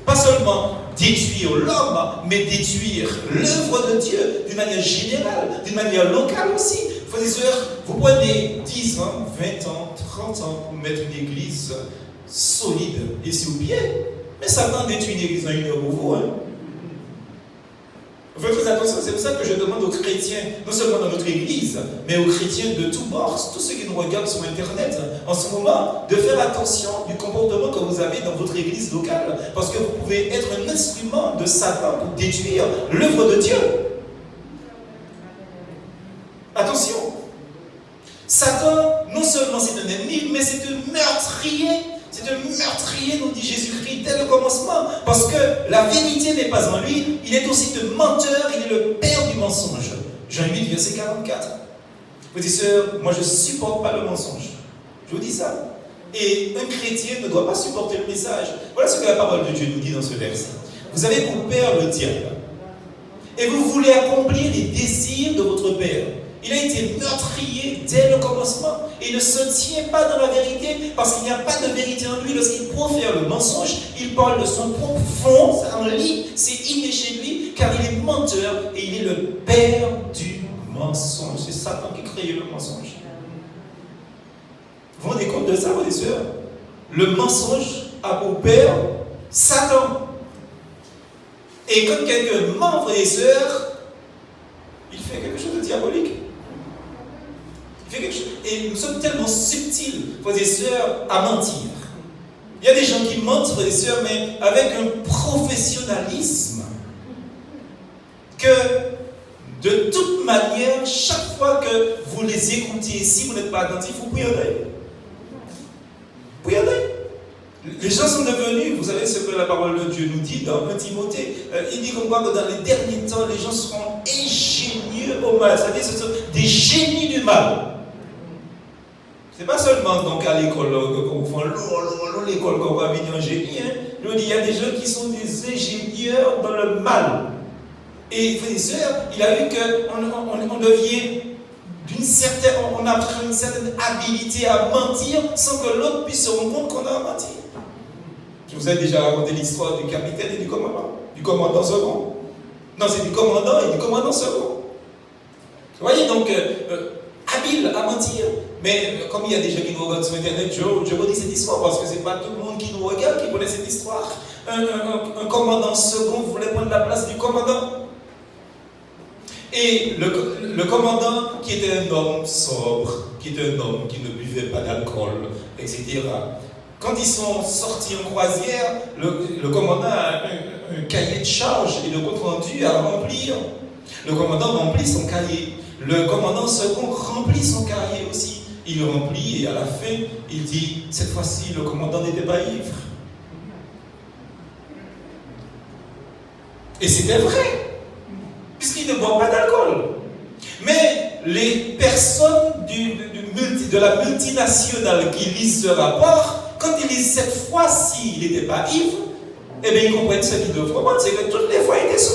Pas seulement détruire l'homme, mais détruire l'œuvre de Dieu d'une manière générale, d'une manière locale aussi. Frères et sœurs, vous prenez 10 ans, 20 ans, 30 ans pour mettre une église solide et sur pied. Mais Satan détruit une église en une heure pour vous. Hein. Vous faites très attention, c'est pour ça que je demande aux chrétiens, non seulement dans notre église, mais aux chrétiens de tous bords, tous ceux qui nous regardent sur Internet en ce moment, de faire attention du comportement que vous avez dans votre église locale, parce que vous pouvez être un instrument de Satan pour détruire l'œuvre de Dieu. Attention, Satan, non seulement c'est un ennemi, mais c'est un meurtrier. C'est un meurtrier, nous dit Jésus-Christ, dès le commencement. Parce que la vérité n'est pas en lui, il est aussi un menteur, il est le père du mensonge. Jean 8, verset 44. Frères et sœurs, moi je ne supporte pas le mensonge. Je vous dis ça. Et un chrétien ne doit pas supporter le message. Voilà ce que la parole de Dieu nous dit dans ce verset. Vous avez pour père le diable. Et vous voulez accomplir les désirs de votre père. Il a été meurtrier dès le commencement. Il ne se tient pas dans la vérité parce qu'il n'y a pas de vérité en lui. Lorsqu'il profère le mensonge, il parle de son propre fond, ça en lit, c'est inné chez lui, car il est menteur et il est le père du mensonge. C'est Satan qui crée le mensonge. Vous vous rendez compte de ça, frères et sœurs? Le mensonge a pour père Satan. Et quand quelqu'un ment, frères et sœurs, il fait quelque chose de diabolique. Il fait quelque chose. Et nous sommes tellement subtils, frères et sœurs, à mentir. Il y a des gens qui mentent, frères et sœurs, mais avec un professionnalisme que, de toute manière, chaque fois que vous les écoutez, si vous n'êtes pas attentif, vous priez. Vous priez. Les gens sont devenus, vous savez ce que la parole de Dieu nous dit dans 1 Timothée, il dit comme quoi que dans les derniers temps, les gens seront ingénieux au mal, c'est-à-dire ce sont des génies du mal. C'est pas seulement donc à l'école qu'on fait l'école qu'on va venir en génie. Je dis, il y a des gens qui sont des ingénieurs dans le mal. Et frères et sœurs, il a vu qu'on devient d'une certaine, on apprend une certaine habilité à mentir sans que l'autre puisse se rendre compte qu'on a menti. Je vous ai déjà raconté l'histoire du capitaine et du commandant second. Non, c'est du commandant et du commandant second. Vous voyez donc, habile à mentir. Mais comme il y a des gens qui nous regardent sur Internet, je redis cette histoire parce que ce n'est pas tout le monde qui nous regarde qui connaît cette histoire. Un commandant second voulait prendre la place du commandant. Et le commandant, qui était un homme sobre, qui était un homme qui ne buvait pas d'alcool, etc., quand ils sont sortis en croisière, le commandant a un cahier de charge et de compte rendu à remplir. Le commandant remplit son cahier. Le commandant second remplit son cahier aussi. Il le remplit et à la fin, il dit, cette fois-ci, le commandant n'était pas ivre. Et c'était vrai, puisqu'il ne boit pas d'alcool. Mais les personnes de la multinationale qui lisent ce rapport, quand ils lisent cette fois-ci, il n'était pas ivre, eh bien ils comprennent ce qu'ils doivent comprendre, c'est que toutes les fois il était sous.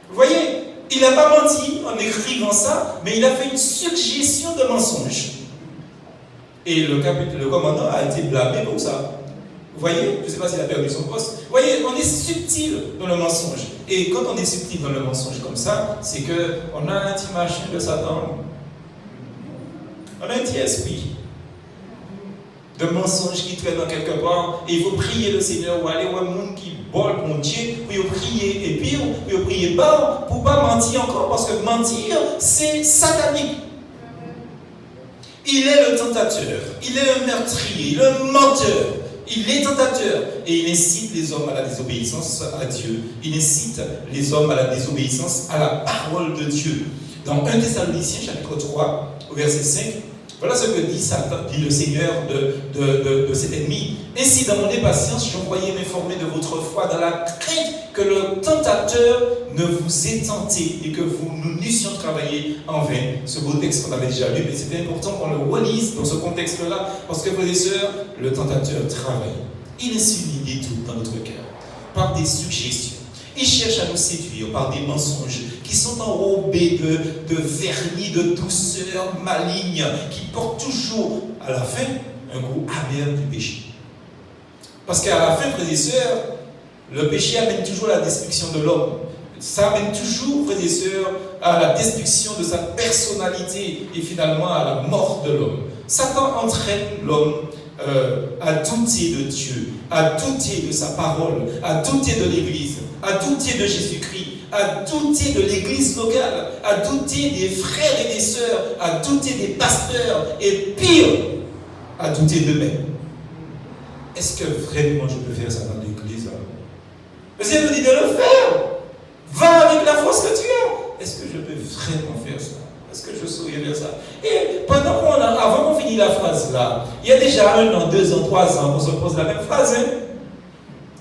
Vous voyez, il n'a pas menti en écrivant ça, mais il a fait une suggestion de mensonge. Et le commandant a été blâmé pour ça. Vous voyez, je ne sais pas s'il a perdu son poste. Vous voyez, on est subtil dans le mensonge. Et quand on est subtil dans le mensonge comme ça, c'est qu'on a un petit machin de Satan. On a un petit esprit de mensonge qui traîne dans quelque part. Et il faut prier le Seigneur ou aller voir un monde qui boit pour Dieu, puis prier et pire, puis prier bas, pour ne pas mentir encore. Parce que mentir, c'est satanique. Il est le tentateur, il est un meurtrier, il est un menteur. Il est tentateur et il incite les hommes à la désobéissance à Dieu. Il incite les hommes à la désobéissance à la parole de Dieu. Dans 1 Thessaloniciens chapitre 3, au verset 5, voilà ce que dit le Seigneur de cet ennemi. Ainsi, dans mon impatience, j'envoyais m'informer de votre foi dans la crainte que le tentateur ne vous ait tenté et que nous n'eussions travaillé en vain. Ce beau texte qu'on avait déjà lu, mais c'était important qu'on le relise dans ce contexte-là, parce que, frères et sœurs, le tentateur travaille. Il insinue des doutes dans notre cœur, par des suggestions. Il cherche à nous séduire par des mensonges qui sont enrobés de vernis, de douceur maligne, qui portent toujours, à la fin, un goût amer du péché. Parce qu'à la fin, frères et sœurs, le péché amène toujours à la destruction de l'homme. Ça amène toujours, frères et sœurs, à la destruction de sa personnalité et finalement à la mort de l'homme. Satan entraîne l'homme à douter de Dieu, à douter de sa parole, à douter de l'Église, à douter de Jésus-Christ, à douter de l'Église locale, à douter des frères et des sœurs, à douter des pasteurs et pire, à douter d'eux-mêmes. Est-ce que vraiment je peux faire ça dans l'Église? Le Seigneur nous dit de le faire. Va avec la force que tu as. Est-ce que je peux vraiment faire ça? Est-ce que je saurais faire ça? Et avant qu'on finisse la phrase là, il y a déjà 1 an, 2 ans, 3 ans, on se pose la même phrase.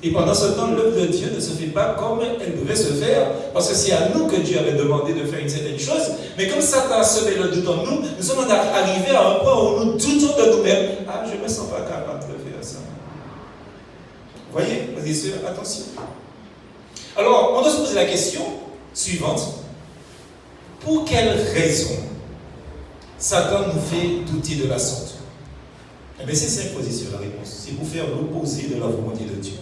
Et pendant ce temps, l'œuvre de Dieu ne se fait pas comme elle devait se faire, parce que c'est à nous que Dieu avait demandé de faire une certaine chose. Mais comme Satan a semé le doute en nous, nous sommes arrivés à un point où nous doutons de nous-mêmes. Ah, je ne me sens pas capable de faire ça. Vous voyez, frères et sœurs, attention. Alors, on doit se poser la question suivante. Pour quelle raison Satan nous fait douter de la sorte? Eh bien, c'est simple, frères et sœurs, la réponse. C'est pour faire l'opposé de la volonté de Dieu.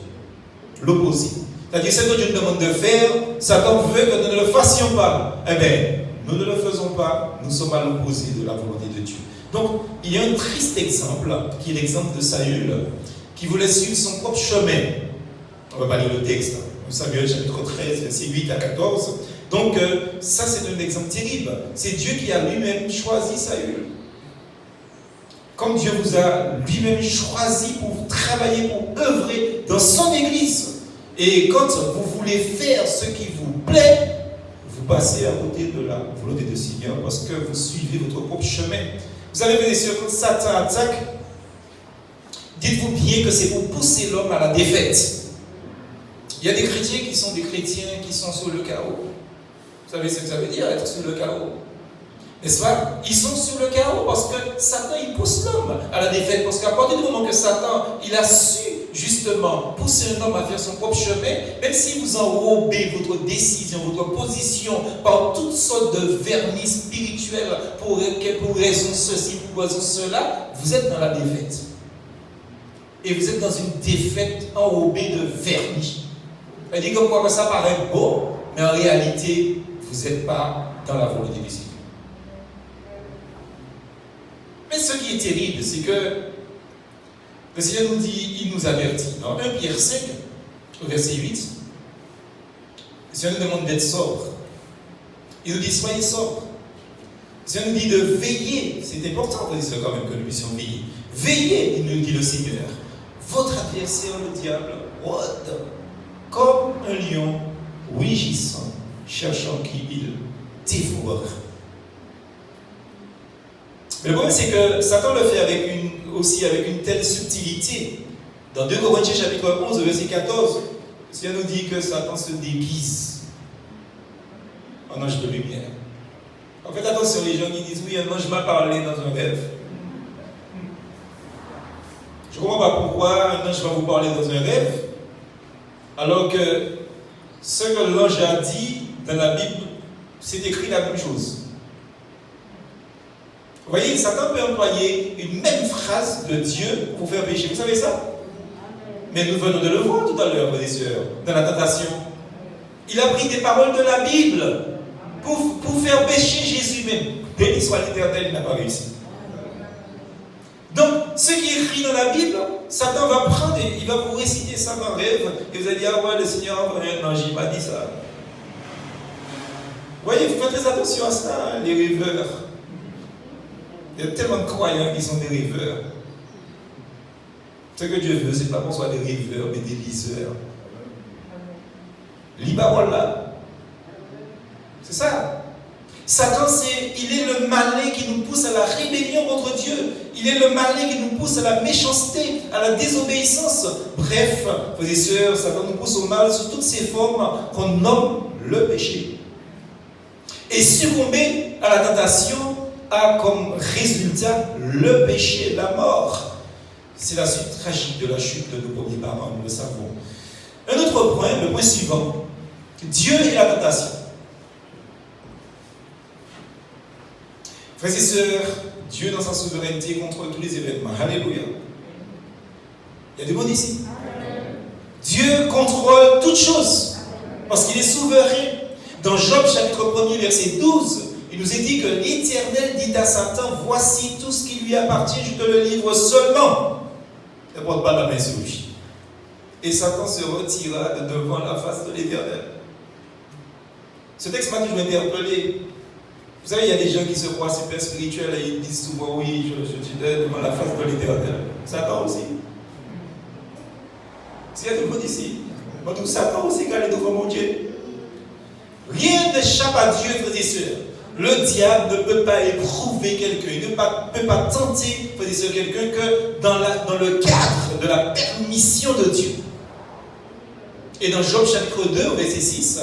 L'opposé. C'est-à-dire, ce que Dieu nous demande de faire, Satan veut que nous ne le fassions pas. Eh bien, nous ne le faisons pas, nous sommes à l'opposé de la volonté de Dieu. Donc, il y a un triste exemple, qui est l'exemple de Saül, qui voulait suivre son propre chemin. On ne va pas lire le texte. Samuel chapitre 13, verset 8 à 14. Donc, ça c'est un exemple terrible. C'est Dieu qui a lui-même choisi Saül. Comme Dieu vous a lui-même choisi pour travailler, pour œuvrer dans son église. Et quand vous voulez faire ce qui vous plaît, vous passez à côté de la volonté du Seigneur parce que vous suivez votre propre chemin. Vous savez, bien sûr, quand Satan attaque, dites-vous bien que c'est pour pousser l'homme à la défaite. Il y a des chrétiens qui sont des chrétiens qui sont sur le chaos. Vous savez ce que ça veut dire, être sur le chaos? N'est-ce pas? Ils sont sur le chaos parce que Satan, il pousse l'homme à la défaite. Parce qu'à partir du moment que Satan, il a su justement pousser un homme à faire son propre chemin, même si vous enrobez votre décision, votre position par toutes sortes de vernis spirituels pour raison ceci, pour raison cela, vous êtes dans la défaite. Et vous êtes dans une défaite enrobée de vernis. Elle dit comme quoi ça paraît beau, mais en réalité, vous n'êtes pas dans la volonté du Seigneur. Mais ce qui est terrible, c'est que le Seigneur nous dit, il nous avertit. Dans 1 Pierre 5, au verset 8, le Seigneur nous demande d'être sobre. Il nous dit, soyez sobre. Le Seigneur nous dit de veiller. C'est important pour dire quand même que nous puissions veiller. Veillez, il nous dit le Seigneur. Votre adversaire, le diable, rôde comme un lion rugissant, cherchant qui il dévore. Mais le problème, c'est que Satan le fait aussi avec une telle subtilité. Dans 2 Corinthiens chapitre 11, verset 14, le Seigneur nous dit que Satan se déguise en ange de lumière. En fait, attention, les gens qui disent oui, un ange m'a parlé dans un rêve. Je ne comprends pas pourquoi un ange va vous parler dans un rêve, alors que ce que l'ange a dit dans la Bible, c'est écrit la même chose. Vous voyez, Satan peut employer une même phrase de Dieu pour faire pécher. Vous savez ça? Mais nous venons de le voir tout à l'heure, frères et sœurs, dans la tentation. Il a pris des paroles de la Bible pour faire pécher Jésus même. Béni soit l'Éternel, il n'a pas réussi. Donc, ce qui est écrit dans la Bible, Satan va prendre, il va vous réciter ça dans le rêve, et vous allez dire, ah ouais, le Seigneur a envoyé un ange, il m'a dit ça. Vous voyez, il faut faire très attention à ça, les rêveurs. Il y a tellement de croyants qui sont des rêveurs. Ce que Dieu veut, c'est pas qu'on soit des rêveurs, mais des liseurs. Lis parole là. C'est ça. Satan, il est le malin qui nous pousse à la rébellion contre Dieu. Il est le malin qui nous pousse à la méchanceté, à la désobéissance. Bref, frères et sœurs, Satan nous pousse au mal sous toutes ses formes qu'on nomme le péché. Et succomber à la tentation a comme résultat le péché, la mort. C'est la suite tragique de la chute de nos premiers parents, nous le savons. Un autre point, le point suivant, Dieu et la tentation. Frères et sœurs, Dieu dans sa souveraineté contrôle tous les événements. Alléluia. Il y a des mots ici. Dieu contrôle toutes choses parce qu'il est souverain. Dans Job chapitre 1er verset 12, il nous est dit que l'Éternel dit à Satan, voici tout ce qui lui appartient, je te le livre seulement. Ne porte pas la main sur lui. Et Satan se retira de devant la face de l'Éternel. Ce texte m'a toujours interpellé. Vous savez, il y a des gens qui se croient super spirituels et ils disent souvent, oui, je suis devant la face de l'Éternel. Satan aussi. S'il y a tout le monde ici, donc Satan aussi quand il est devant mon Dieu. Rien n'échappe à Dieu, frères et sœurs. Le diable ne peut pas éprouver quelqu'un, il ne peut pas tenter, frères et sœurs, quelqu'un que dans le cadre de la permission de Dieu. Et dans Job chapitre 2, verset 6,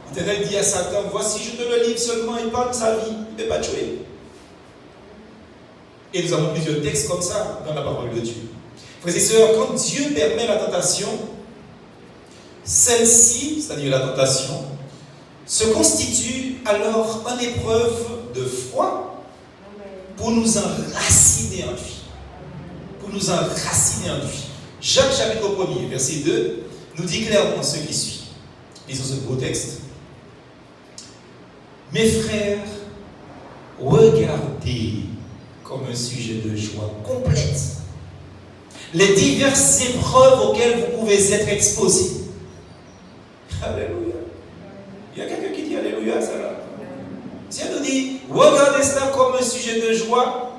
l'Éternel dit à Satan, voici je te le livre seulement, il parle de sa vie, il ne peut pas tuer. Et nous avons plusieurs textes comme ça dans la parole de Dieu. Frères et sœurs, quand Dieu permet la tentation, celle-ci, c'est-à-dire la tentation, se constitue alors en épreuve de foi pour nous enraciner en lui. Pour nous enraciner en lui. Jacques chapitre 1er, verset 2, nous dit clairement ce qui suit. Lisons ce beau texte. Mes frères, regardez comme un sujet de joie complète les diverses épreuves auxquelles vous pouvez être exposés, Alléluia, ça là. Si elle nous dit, regardez cela comme un sujet de joie,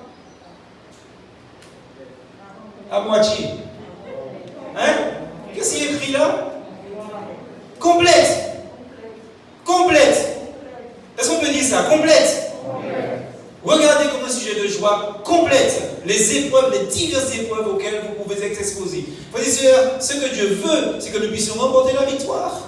à moitié. Hein? Qu'est-ce qui est écrit là? Complète. Complète. Est-ce qu'on peut dire ça? Complète. Regardez comme un sujet de joie complète les épreuves, les diverses épreuves auxquelles vous pouvez être exposés. Frères et sœurs, ce que Dieu veut, c'est que nous puissions remporter la victoire.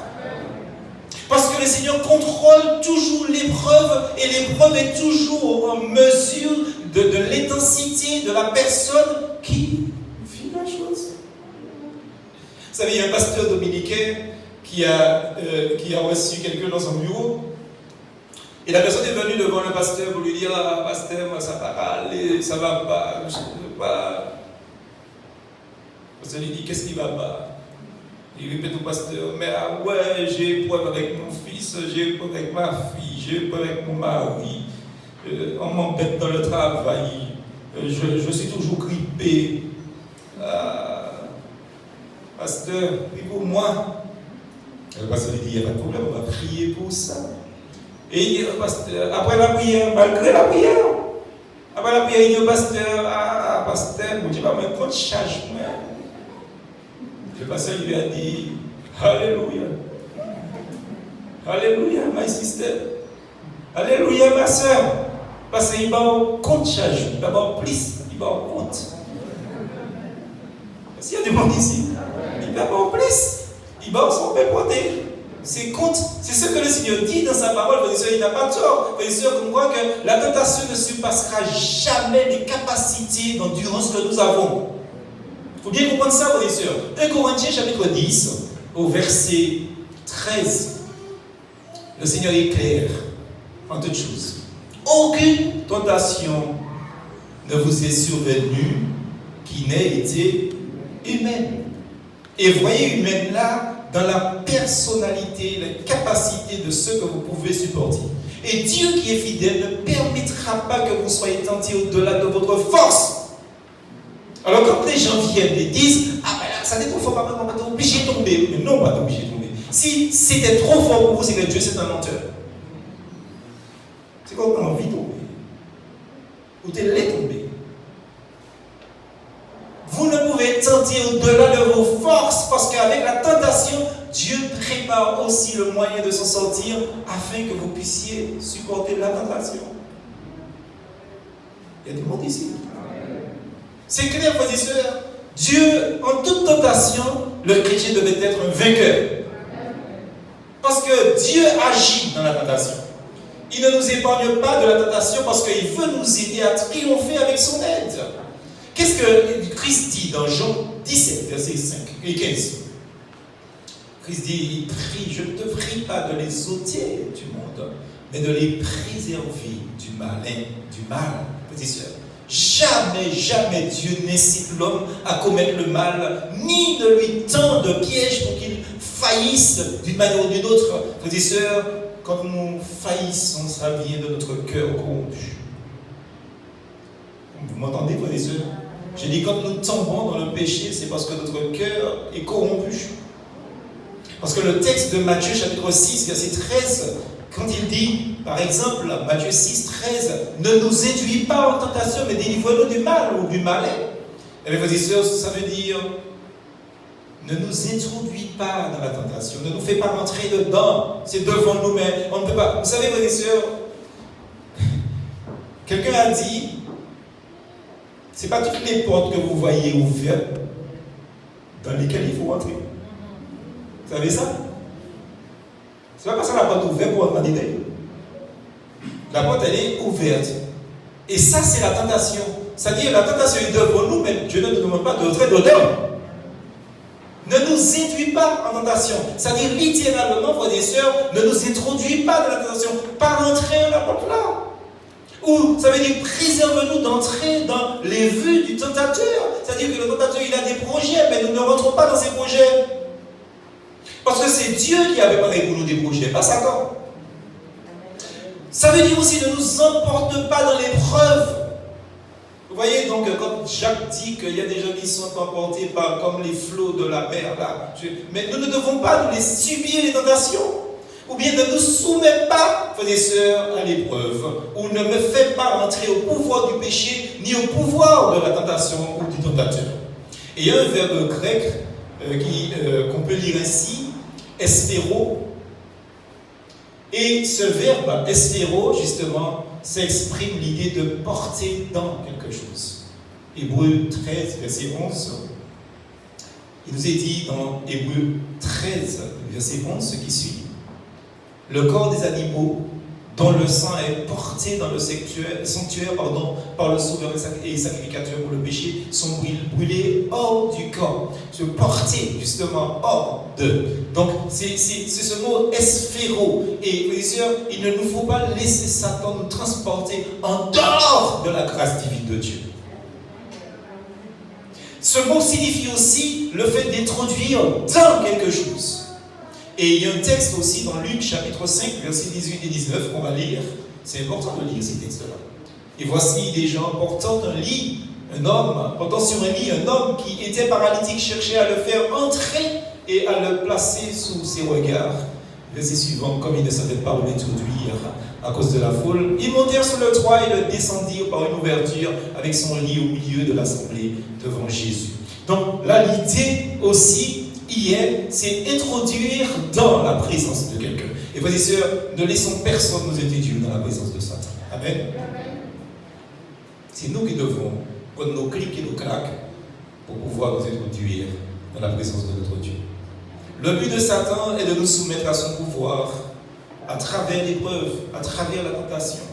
Parce que le Seigneur contrôle toujours l'épreuve et l'épreuve est toujours en mesure de l'intensité de la personne qui vit la chose. Vous savez, il y a un pasteur dominicain qui a reçu quelqu'un dans son bureau. Et la personne est venue devant le pasteur pour lui dire: ah, pasteur, moi ça va aller, ça va pas, je ne veux pas. Le pasteur lui dit: qu'est-ce qui va pas? Il répète au pasteur: mais ah ouais, j'ai épreuve avec mon fils, j'ai épreuve avec ma fille, j'ai épreuve avec mon mari, on m'embête dans le travail, je suis toujours grippé. Pasteur, prie pour moi. Le pasteur lui dit: il n'y a pas de problème, on va prier pour ça. Et il dit: pasteur, après la prière, malgré la prière, après la prière, il dit au pasteur: ah, pasteur, je ne vais pas me prendre charge. Le pasteur lui a dit: Alléluia. Alléluia, ma sister. Alléluia, ma soeur. Parce qu'il va en compte charge, il va en plus, il va en compte. S'il y a des gens ici, il va en plus, il va en s'en côté. C'est compte, c'est ce que le Seigneur dit dans sa parole. Il n'a pas tort. Comme quoi que la tentation ne surpassera jamais les capacités d'endurance que nous avons. Il faut bien comprendre ça, frères et sœurs. 1 Corinthiens chapitre 10, au verset 13. Le Seigneur est clair en toutes choses. Aucune tentation ne vous est survenue qui n'ait été humaine. Et voyez humaine là, dans la personnalité, la capacité de ce que vous pouvez supporter. Et Dieu qui est fidèle ne permettra pas que vous soyez tentés au-delà de votre force. Alors quand les gens viennent et disent: ah ben là, ça n'est trop fort, on va être obligé de tomber. Mais non, on va pas obligé de tomber. Si c'était trop fort pour vous, c'est que Dieu c'est un menteur. C'est comme on a envie de tomber. Ou tu l'es tombé. Vous ne pouvez tenter au-delà de vos forces parce qu'avec la tentation, Dieu prépare aussi le moyen de s'en sortir afin que vous puissiez supporter la tentation. Il y a du monde ici. C'est clair, frères et sœurs. Dieu, en toute tentation, le chrétien devait être un vainqueur. Parce que Dieu agit dans la tentation. Il ne nous épargne pas de la tentation parce qu'il veut nous aider à triompher avec son aide. Qu'est-ce que Christ dit dans Jean 17, verset 5 et 15? Christ dit: il prie, je ne te prie pas de les ôter du monde, mais de les préserver du malin, du mal. Petits sœurs, jamais, jamais Dieu n'incite l'homme à commettre le mal, ni ne lui tend de piège pour qu'il faillisse d'une manière ou d'une autre. Petits sœurs, quand nous faillissons, ça vient de notre cœur corrompu. Vous m'entendez, frères et sœurs? J'ai dit, quand nous tombons dans le péché, c'est parce que notre cœur est corrompu. Parce que le texte de Matthieu, chapitre 6, verset 13, quand il dit, par exemple, Matthieu 6, 13, ne nous induis pas en tentation, mais délivre-nous du mal ou du malin. Eh bien, frères et sœurs, ça veut dire, ne nous introduis pas dans la tentation, ne nous fais pas rentrer dedans, c'est devant nous, mais on ne peut pas. Vous savez, frères et sœurs, quelqu'un a dit, ce n'est pas toutes les portes que vous voyez ouvertes dans lesquelles il faut entrer. Vous savez ça? Ce n'est pas parce que la porte est ouverte pour entrer dedans. La porte, elle est ouverte. Et ça, c'est la tentation. C'est-à-dire, la tentation est devant nous, mais Dieu ne nous demande pas d'entrer dedans. Ne nous induis pas en tentation. C'est-à-dire, littéralement, frères et sœurs, ne nous introduis pas dans la tentation. Pas rentrer dans la porte là. Ou, ça veut dire, préserve-nous d'entrer dans les vues du tentateur. C'est-à-dire que le tentateur, il a des projets, mais nous ne rentrons pas dans ses projets. Parce que c'est Dieu qui avait parlé pour nous des projets, pas Satan. Ça veut dire aussi, ne nous emporte pas dans l'épreuve. Vous voyez, donc, quand Jacques dit qu'il y a des gens qui sont emportés par, comme les flots de la mer, là. Mais nous ne devons pas nous les subir, les tentations. Ou bien ne nous soumets pas, frères et sœurs, à l'épreuve, ou ne me fais pas entrer au pouvoir du péché, ni au pouvoir de la tentation ou du tentateur. Et il y a un verbe grec qu'on peut lire ainsi, espéro. Et ce verbe, espéro, justement, ça exprime l'idée de porter dans quelque chose. Hébreux 13, verset 11. Il nous est dit dans Hébreux 13, verset 11, ce qui suit. Le corps des animaux, dont le sang est porté dans le sanctuaire par le sauveur et sacrificateur pour le péché, sont brûlés hors du corps. Se porter, justement, hors de. Donc, c'est ce mot espéro. Et, frères et sœurs, il ne nous faut pas laisser Satan nous transporter en dehors de la grâce divine de Dieu. Ce mot signifie aussi le fait d'introduire dans quelque chose. Et il y a un texte aussi dans Luc chapitre 5, versets 18 et 19 qu'on va lire. C'est important de lire ces textes-là. Et voici des gens portant un lit, portant sur un lit un homme qui était paralytique, cherchait à le faire entrer et à le placer sous ses regards. Verset suivant, comme il ne savait pas où l'introduire à cause de la foule, ils montèrent sur le toit et le descendirent par une ouverture avec son lit au milieu de l'assemblée devant Jésus. Donc là, l'idée aussi, c'est introduire dans la présence de quelqu'un. Et frères et sœurs, ne laissons personne nous introduire dans la présence de Satan. Amen. C'est nous qui devons prendre nos clics et nos claques pour pouvoir nous introduire dans la présence de notre Dieu. Le but de Satan est de nous soumettre à son pouvoir à travers l'épreuve, à travers la tentation.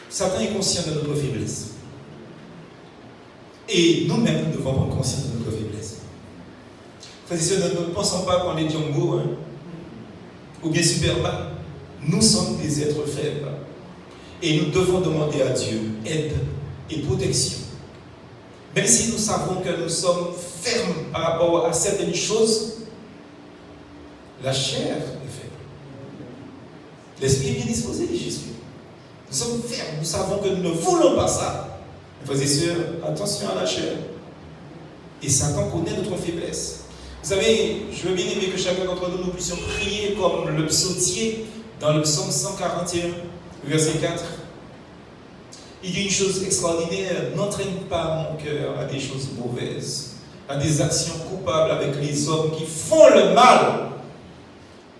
Satan est conscient de notre faiblesse. Et nous-mêmes, nous devons prendre conscience de notre faiblesse. Frères et sœurs, ne pensons pas qu'on est Django, ou bien Superman. Nous sommes des êtres faibles. Et nous devons demander à Dieu aide et protection. Même si nous savons que nous sommes fermes par rapport à certaines choses, la chair est faible. L'esprit est bien disposé, dit Jésus. Nous sommes fermes, nous savons que nous ne voulons pas ça. Frères et sœurs, attention à la chair. Et Satan connaît notre faiblesse. Vous savez, je veux bien aimer que chacun d'entre nous, nous puissions prier comme le psautier dans le psaume 141, verset 4. Il dit une chose extraordinaire, n'entraîne pas mon cœur à des choses mauvaises, à des actions coupables avec les hommes qui font le mal,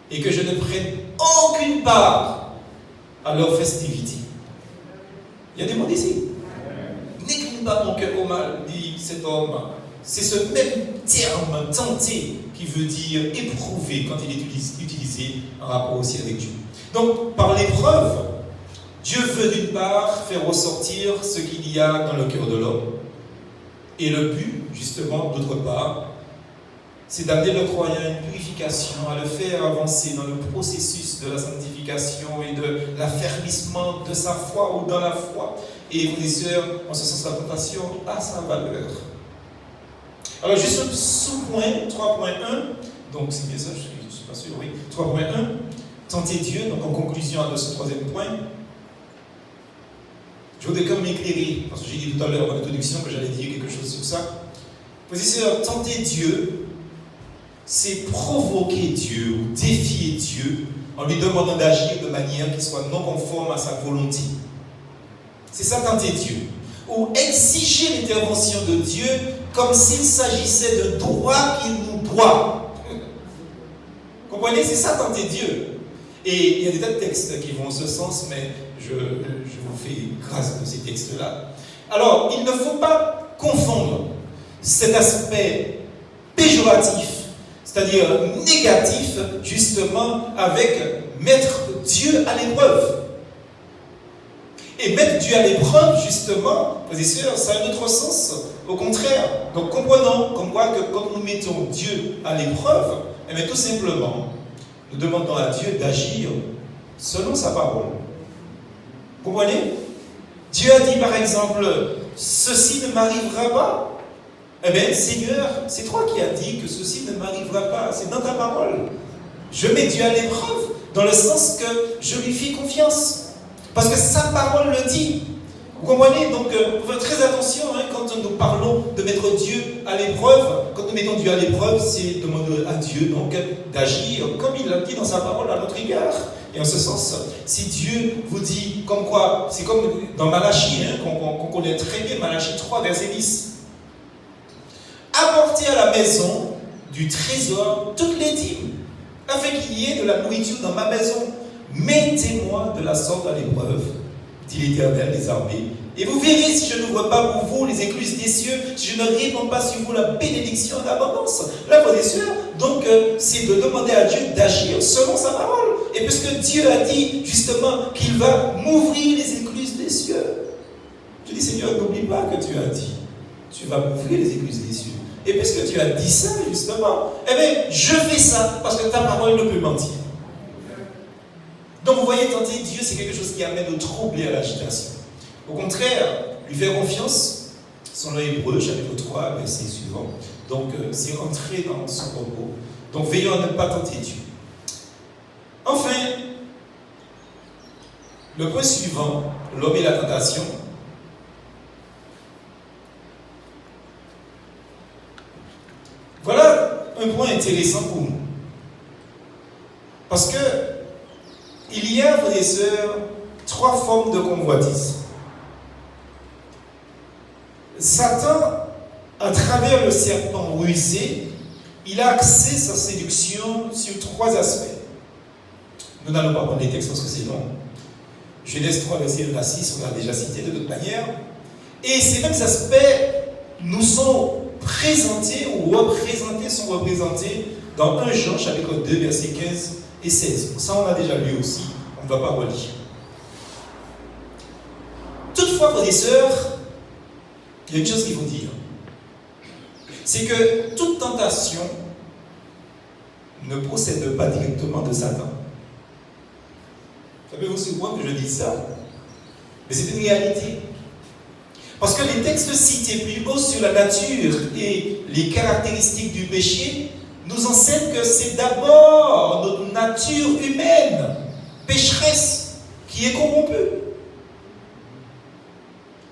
et que je ne prenne aucune part à leur festivité. Il y a des mots ici. N'incline pas mon cœur au mal, dit cet homme. C'est ce même terme, tenté, qui veut dire éprouver quand il est utilisé en rapport aussi avec Dieu. Donc, par l'épreuve, Dieu veut d'une part faire ressortir ce qu'il y a dans le cœur de l'homme. Et le but, justement, d'autre part, c'est d'amener le croyant à une purification, à le faire avancer dans le processus de la sanctification et de l'affermissement de sa foi ou dans la foi. Et frères et sœurs, en ce sens, la tentation a sa valeur. Alors, juste un sous-point, 3.1, donc c'est bien ça, je ne suis pas sûr, oui. 3.1, tenter Dieu, donc en conclusion de ce troisième point, je voudrais quand même m'éclairer, parce que j'ai dit tout à l'heure en introduction que j'allais dire quelque chose sur ça. Frères et sœurs, tenter Dieu, c'est provoquer Dieu ou défier Dieu en lui demandant d'agir de manière qui soit non conforme à sa volonté. C'est ça, tenter Dieu. Ou exiger l'intervention de Dieu comme s'il s'agissait d'un droit qu'il nous doit. Comprenez? C'est ça, tenter Dieu. Et il y a des tas de textes qui vont en ce sens, mais je vous fais grâce de ces textes-là. Alors, il ne faut pas confondre cet aspect péjoratif, c'est-à-dire négatif, justement, avec mettre Dieu à l'épreuve. Et mettre Dieu à l'épreuve, justement, frères et sœurs, ça a un autre sens. Au contraire, donc comprenons comme quoi que quand nous mettons Dieu à l'épreuve, eh bien, tout simplement, nous demandons à Dieu d'agir selon sa parole. Vous comprenez? Dieu a dit par exemple, ceci ne m'arrivera pas. Eh bien, Seigneur, c'est toi qui as dit que ceci ne m'arrivera pas. C'est dans ta parole. Je mets Dieu à l'épreuve dans le sens que je lui fais confiance. Parce que sa parole le dit. Vous comprenez? Donc, faut faire très attention quand nous parlons de mettre Dieu à l'épreuve. Quand nous mettons Dieu à l'épreuve, c'est demander à Dieu donc d'agir comme il l'a dit dans sa parole à notre égard. Et en ce sens, si Dieu vous dit comme quoi, c'est comme dans Malachie, qu'on connaît très bien, Malachie 3, verset 10. Apportez à la maison du trésor toutes les dîmes, afin qu'il y ait de la nourriture dans ma maison. Mettez-moi de la sorte à l'épreuve, dit l'Éternel des armées, et vous verrez si je n'ouvre pas pour vous les écluses des cieux, si je ne répands pas sur vous la bénédiction en abondance. Là, frères et sœurs, donc c'est de demander à Dieu d'agir selon sa parole. Et puisque Dieu a dit justement qu'il va m'ouvrir les écluses des cieux, je dis Seigneur, n'oublie pas que tu as dit, tu vas m'ouvrir les écluses des cieux. Et puisque tu as dit ça justement, eh bien, je fais ça parce que ta parole ne peut mentir. Donc vous voyez, tenter Dieu, c'est quelque chose qui amène au trouble et à l'agitation. Au contraire, lui faire confiance, selon Hébreux, chapitre 3, verset suivant. Donc c'est rentrer dans son repos. Donc veillons à ne pas tenter Dieu. Enfin, le point suivant, l'homme et la tentation. Voilà un point intéressant pour nous. Parce que il y a, frères et sœurs, 3 formes de convoitise. Satan, à travers le serpent rusé, il a axé sa séduction sur 3 aspects. Nous n'allons pas prendre les textes parce que c'est long. Genèse 3, verset 1 à 6, on l'a déjà cité de toute manière. Et ces mêmes aspects nous sont présentés ou représentés, sont représentés dans 1 Jean, chapitre 2, verset 15 et 16. Ça, on l'a déjà lu aussi. On ne va pas relire. Toutefois, frères et sœurs, il y a une chose qu'il faut dire. C'est que toute tentation ne procède pas directement de Satan. Ça peut vous surprendre que je dise ça, mais c'est une réalité. Parce que les textes cités plus haut sur la nature et les caractéristiques du péché nous enseignent que c'est d'abord notre nature humaine, pécheresse, qui est corrompue.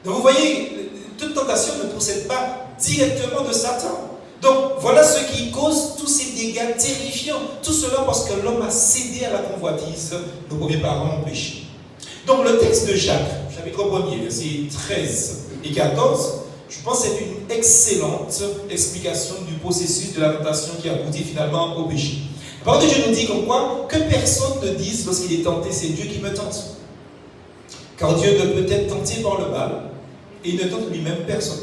Donc vous voyez, toute tentation ne procède pas directement de Satan. Donc voilà ce qui cause tous ces dégâts terrifiants. Tout cela parce que l'homme a cédé à la convoitise. Nos premiers parents ont péché. Donc le texte de Jacques, chapitre 1er, versets 13 et 14, je pense que c'est une excellente explication du processus de la tentation qui aboutit finalement au péché. La parole de Dieu nous dit comme quoi que personne ne dise lorsqu'il est tenté, c'est Dieu qui me tente. Car Dieu ne peut être tenté par le mal et il ne tente lui-même personne.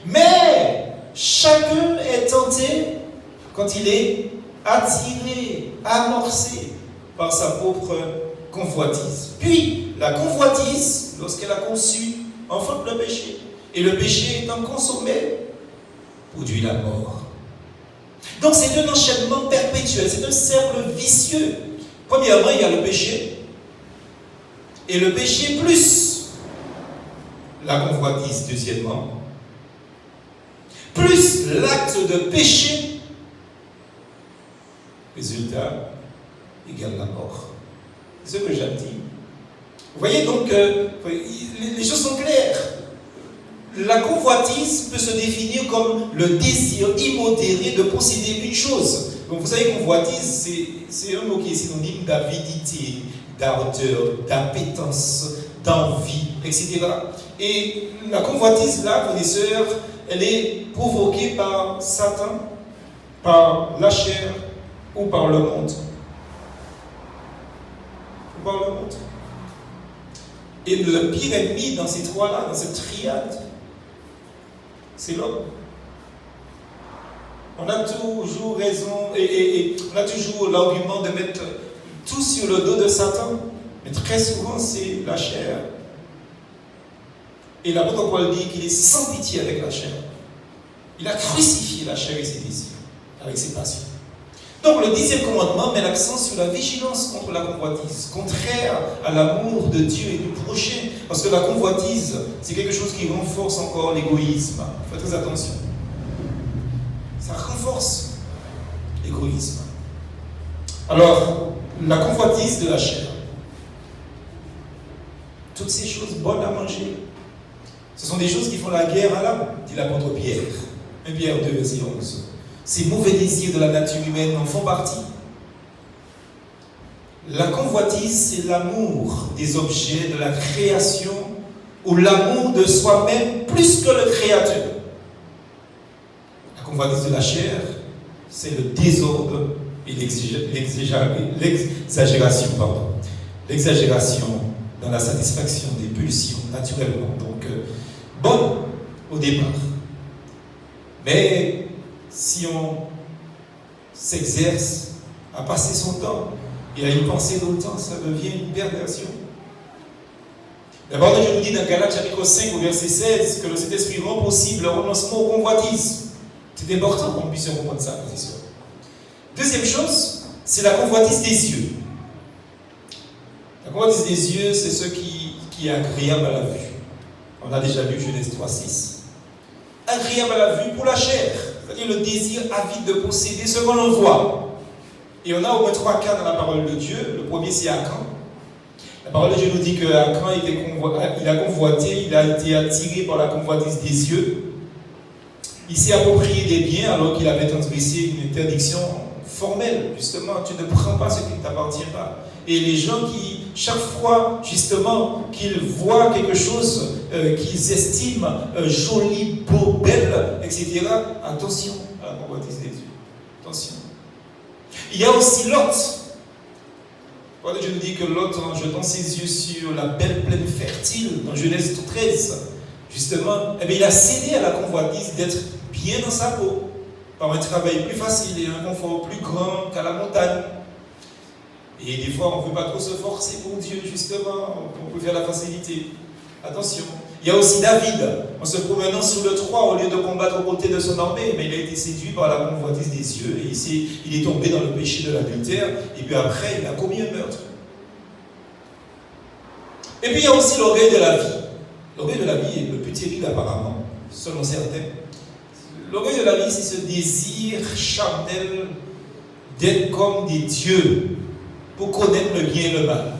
Mais chacun est tenté quand il est attiré, amorcé par sa propre convoitise. Puis, la convoitise, lorsqu'elle a conçu, enfante le péché. Et le péché étant consommé, produit la mort. Donc c'est un enchaînement perpétuel, c'est un cercle vicieux. Premièrement, il y a le péché. Et le péché plus la convoitise, deuxièmement. Plus l'acte de péché, résultat égale la mort. C'est ce que j'ai dit. Vous voyez donc, les choses sont claires. La convoitise peut se définir comme le désir immodéré de posséder une chose. Donc vous savez, convoitise, c'est un mot qui est synonyme d'avidité, d'ardeur, d'appétence, d'envie, etc. Et la convoitise, là, frères et sœurs, elle est provoquée par Satan, par la chair ou par le monde. Ou par le monde. Et le pire ennemi dans ces 3-là, dans cette triade, c'est l'homme. On a toujours raison et on a toujours l'argument de mettre tout sur le dos de Satan. Mais très souvent, c'est la chair. Et l'apôtre Paul dit qu'il est sans pitié avec la chair. Il a crucifié la chair et ses désirs, avec ses passions. Donc le 10e commandement met l'accent sur la vigilance contre la convoitise, contraire à l'amour de Dieu et du prochain. Parce que la convoitise, c'est quelque chose qui renforce encore l'égoïsme. Faites très attention. Ça renforce l'égoïsme. Alors, la convoitise de la chair. toutes ces choses bonnes à manger, ce sont des choses qui font la guerre à l'âme, dit l'apôtre Pierre. 1 Pierre 2, verset 11. Ces mauvais désirs de la nature humaine en font partie. La convoitise, c'est l'amour des objets de la création ou l'amour de soi-même plus que le Créateur. La convoitise de la chair, c'est le désordre et l'exagération. L'exagération dans la satisfaction des pulsions naturellement. Donc, bonne au départ. Mais si on s'exerce à passer son temps et à y penser tout le temps, ça devient une perversion. La parole de Dieu nous dit dans Galates chapitre 5 au verset 16 que le Saint-Esprit rend possible le renoncement aux convoitises. C'est important qu'on puisse comprendre ça, frères et sœurs. Deuxième chose, c'est la convoitise des yeux. La convoitise des yeux, c'est ce qui est agréable à la vue. On a déjà lu Genèse 3:6. Agréable à la vue pour la chair, c'est-à-dire le désir avide de posséder ce que l'on voit. Et on a au moins 3 cas dans la parole de Dieu. Le premier, c'est Akan. La parole de Dieu nous dit qu'Akan il a convoité, il a été attiré par la convoitise des yeux. Il s'est approprié des biens alors qu'il avait transgressé une interdiction formelle. Justement, tu ne prends pas ce qui ne t'appartient pas. Et les gens qui, chaque fois, justement, qu'ils voient quelque chose qu'ils estiment joli, beau, belle, etc., attention à la convoitise des yeux. Attention. Il y a aussi Lot. Je nous dis que Lot, en jetant ses yeux sur la belle plaine fertile, dans Genèse 13, justement, il a cédé à la convoitise d'être bien dans sa peau, par un travail plus facile et un confort plus grand qu'à la montagne. Et des fois, on ne veut pas trop se forcer pour Dieu, justement, on peut faire la facilité. Attention. Il y a aussi David, en se promenant sur le toit, au lieu de combattre aux côtés de son armée, mais il a été séduit par la convoitise des yeux, et il est tombé dans le péché de l'adultère, et puis après, il a commis un meurtre. Et puis il y a aussi l'orgueil de la vie. L'orgueil de la vie est le plus terrible apparemment, selon certains. L'orgueil de la vie, c'est ce désir charnel d'être comme des dieux, pour connaître le bien et le mal.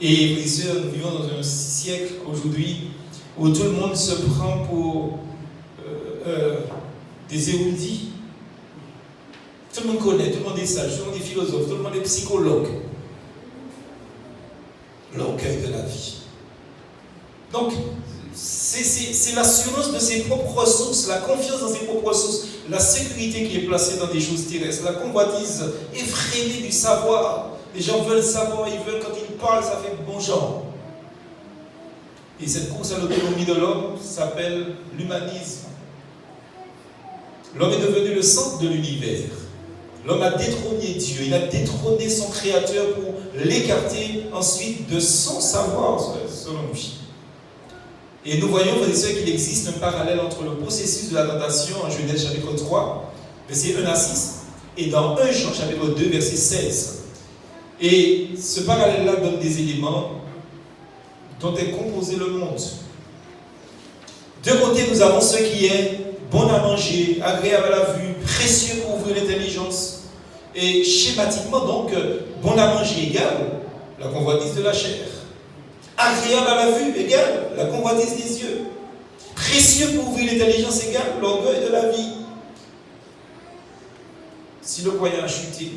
Et frères et sœurs, nous vivons dans un siècle aujourd'hui où tout le monde se prend pour des érudits. Tout le monde connaît, tout le monde est sage, tout le monde est philosophe, tout le monde est psychologue. L'orgueil de la vie. Donc, c'est l'assurance de ses propres ressources, la confiance dans ses propres ressources, la sécurité qui est placée dans des choses terrestres, la convoitise effrénée du savoir. Les gens veulent savoir, ils veulent, quand ils parlent, ça fait bon genre. Et cette course à l'autonomie de l'homme s'appelle l'humanisme. L'homme est devenu le centre de l'univers. L'homme a détrôné Dieu, il a détrôné son Créateur pour l'écarter ensuite de son savoir, selon lui. Et nous voyons, frères et sœurs, qu'il existe un parallèle entre le processus de la tentation en Genèse chapitre 3, versets 1 à 6, et dans 1 Jean chapitre 2, verset 16. Et ce parallèle-là donne des éléments dont est composé le monde. D'un côté, nous avons ce qui est bon à manger, agréable à la vue, précieux pour ouvrir l'intelligence. Et schématiquement, donc, bon à manger égale la convoitise de la chair. Agréable à la vue égale la convoitise des yeux. Précieux pour ouvrir l'intelligence égale l'orgueil de la vie. Si le croyant a chuté,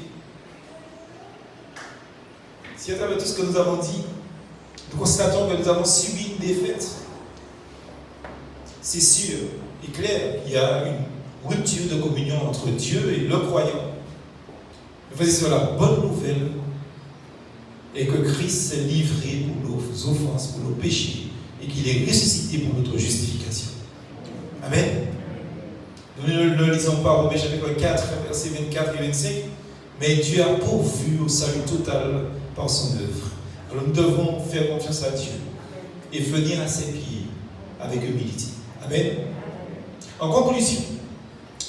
si à travers tout ce que nous avons dit, nous constatons que nous avons subi une défaite, c'est sûr et clair qu'il y a une rupture de communion entre Dieu et le croyant. Mais c'est la bonne nouvelle et que Christ s'est livré pour nos offenses, pour nos péchés, et qu'il est ressuscité pour notre justification. Amen. Nous ne lisons pas Romains chapitre 4, versets 24 et 25, mais Dieu a pourvu au salut total par son œuvre. Alors nous devons faire confiance à Dieu et venir à ses pieds avec humilité. Amen. En conclusion,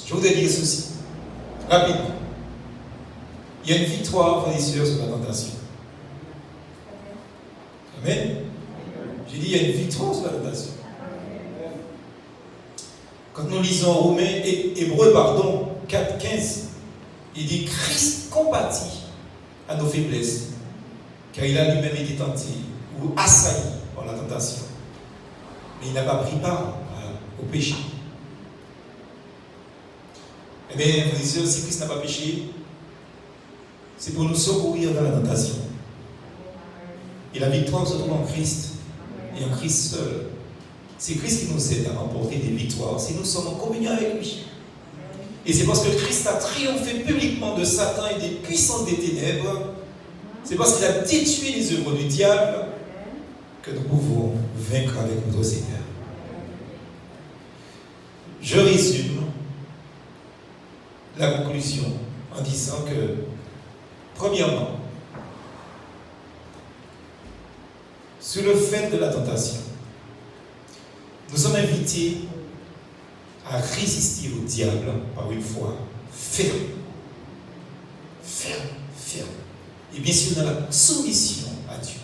je voudrais dire ceci, rapidement. Il y a une victoire, frères et sœurs, sur la tentation. Amen. J'ai dit, il y a une victoire sur la tentation. Quand nous lisons Romains et Hébreux, 4, 15, il dit Christ compatit à nos faiblesses car il a lui-même été tenté ou assailli par la tentation. Mais il n'a pas pris part au péché. Eh bien, frères et sœurs, si Christ n'a pas péché, c'est pour nous secourir dans la tentation. Et la victoire se trouve en Christ, et en Christ seul. C'est Christ qui nous aide à remporter des victoires si nous sommes en communion avec lui. Et c'est parce que Christ a triomphé publiquement de Satan et des puissances des ténèbres, c'est parce qu'il a détruit les œuvres du diable que nous pouvons vaincre avec notre Seigneur. Je résume la conclusion en disant que, premièrement, sur le fait de la tentation, nous sommes invités à résister au diable par une foi ferme. Ferme, ferme. Et bien sûr, dans la soumission à Dieu.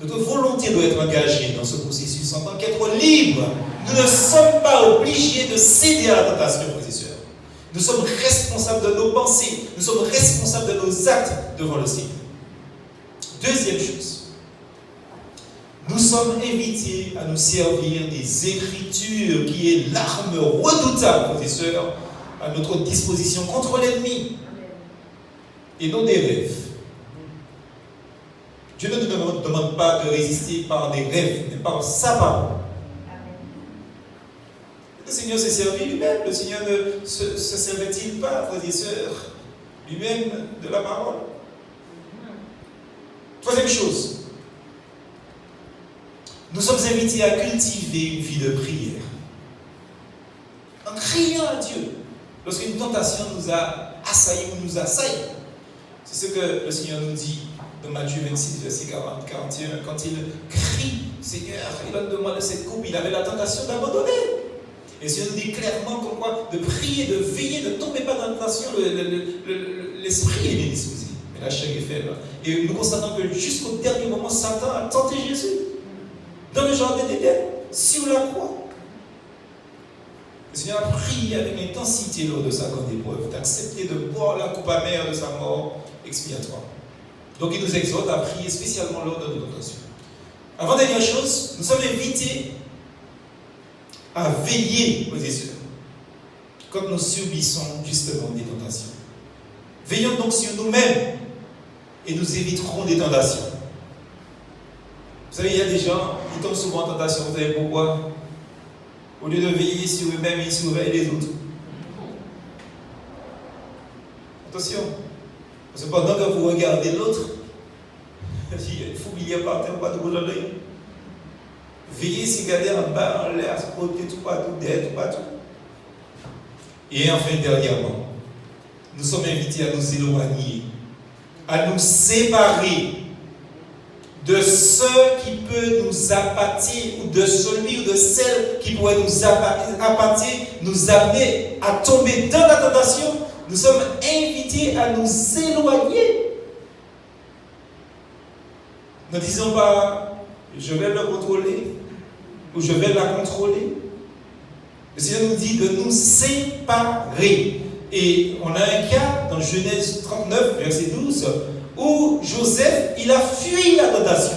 Notre volonté doit être engagée dans ce processus en tant qu'être libre. Nous ne sommes pas obligés de céder à la tentation, frères et sœurs. Nous sommes responsables de nos pensées. Nous sommes responsables de nos actes devant le Seigneur. Deuxième chose. Nous sommes invités à nous servir des Écritures qui est l'arme redoutable, frères et sœurs, à notre disposition contre l'ennemi. Et non des rêves. Dieu ne nous demande pas de résister par des rêves, mais par sa parole. Le Seigneur s'est servi lui-même. Le Seigneur ne se servait-il pas, frères et sœurs, lui-même de la parole? Troisième chose. Nous sommes invités à cultiver une vie de prière. En criant à Dieu. Lorsqu'une tentation nous a assaillis ou nous assaille. C'est ce que le Seigneur nous dit dans Matthieu 26, verset 40, 41. Quand il crie, Seigneur, éloigne-moi de cette coupe, il avait la tentation d'abandonner. Et le Seigneur nous dit clairement comme quoi de prier, de veiller, ne tombez pas dans la tentation. L'esprit est bien disposé, mais la chair est faible. Et nous constatons que jusqu'au dernier moment, Satan a tenté Jésus. Dans le jardin d'Éden, sur la croix. Le Seigneur a prié avec intensité lors de sa grande épreuve, d'accepter de boire la coupe amère de sa mort expiatoire. Donc il nous exhorte à prier spécialement lors de nos tentations. Avant-dernière chose, nous sommes invités à veiller, frères et sœurs, quand nous subissons justement des tentations. Veillons donc sur nous-mêmes et nous éviterons des tentations. Vous savez, il y a des gens qui tombent souvent en tentation. Vous savez pourquoi? Au lieu de veiller sur eux-mêmes, ils surveillent les autres. Attention. Parce que pendant que vous regardez l'autre, il faut qu'il y ait par terre, pas de bout de l'œil. Veillez, c'est regarder en bas, en l'air, à côté, tout partout, derrière, tout partout. Et enfin, dernièrement, nous sommes invités à nous éloigner, à nous séparer de ceux qui peuvent nous appâter, ou de celui ou de celle qui pourrait nous appâter, nous amener à tomber dans la tentation. Nous sommes invités à nous éloigner. Ne disons pas, je vais le contrôler, ou je vais la contrôler. Le Seigneur nous dit de nous séparer. Et on a un cas dans Genèse 39, verset 12, où Joseph, il a fui la tentation.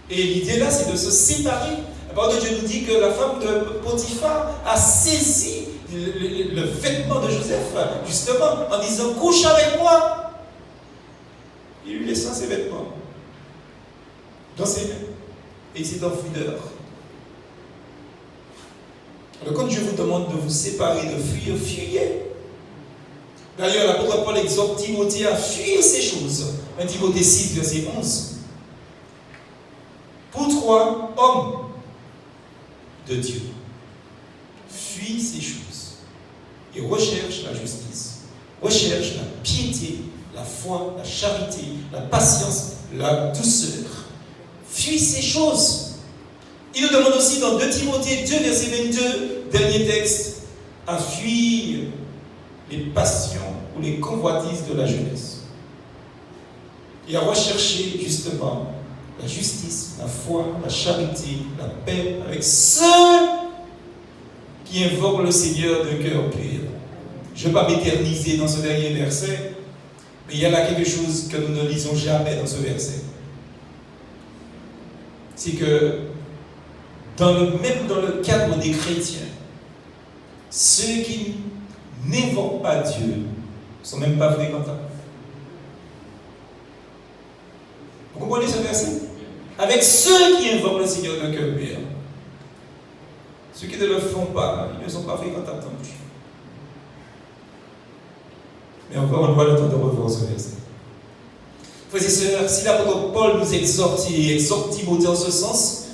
Et l'idée là, c'est de se séparer. La parole de Dieu nous dit que la femme de Potiphar a saisi le vêtement de Joseph, justement, en disant, couche avec moi. Il lui laissa ses vêtements dans ses mains. Et il s'est enfui dehors. Alors quand Dieu vous demande de vous séparer, de fuir, fuyez. D'ailleurs, l'apôtre Paul exhorte Timothée à fuir ces choses. 1 Timothée 6, verset 11. Pour toi, hommes de Dieu, fuis ces choses et recherche la justice, recherche la piété, la foi, la charité, la patience, la douceur. Fuis ces choses. Il nous demande aussi dans 2 Timothée 2, verset 22, dernier texte, à fuir les passions ou les convoitises de la jeunesse. Et à rechercher justement la justice, la foi, la charité, la paix avec ceux qui invoquent le Seigneur d'un cœur pur. Je ne vais pas m'éterniser dans ce dernier verset, Mais il y a là quelque chose que nous ne lisons jamais dans ce verset. C'est que même dans le cadre des chrétiens, ceux qui n'évoquent pas Dieu ne sont même pas fréquentables. Vous comprenez ce verset? Avec ceux qui invoquent le Seigneur de cœur pur, ceux qui ne le font pas, ils ne sont pas fréquentables non plus. Mais encore, on va le temps de revoir ce verset. Frères et sœurs, si l'apôtre Paul nous exhorte et exhorte Timothée en ce sens,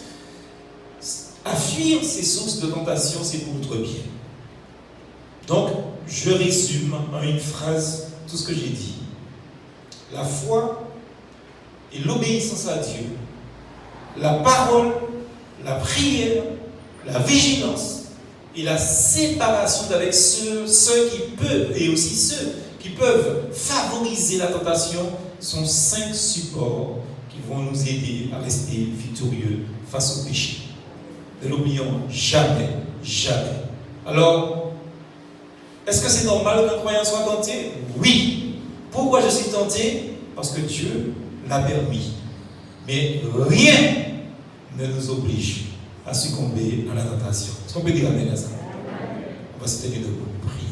à fuir ces sources de tentation, c'est pour notre bien. Donc, je résume en une phrase tout ce que j'ai dit. La foi et l'obéissance à Dieu, la parole, la prière, la vigilance et la séparation d'avec ceux qui peuvent, et aussi ceux qui peuvent favoriser la tentation, sont 5 supports qui vont nous aider à rester victorieux face au péché. Ne l'oublions jamais, jamais. Alors, est-ce que c'est normal qu'un croyant soit tenté? Oui. Pourquoi je suis tenté? Parce que Dieu l'a permis. Mais rien ne nous oblige à succomber à la tentation. Est-ce qu'on peut dire amen à ça? On va se tenir debout. Prier.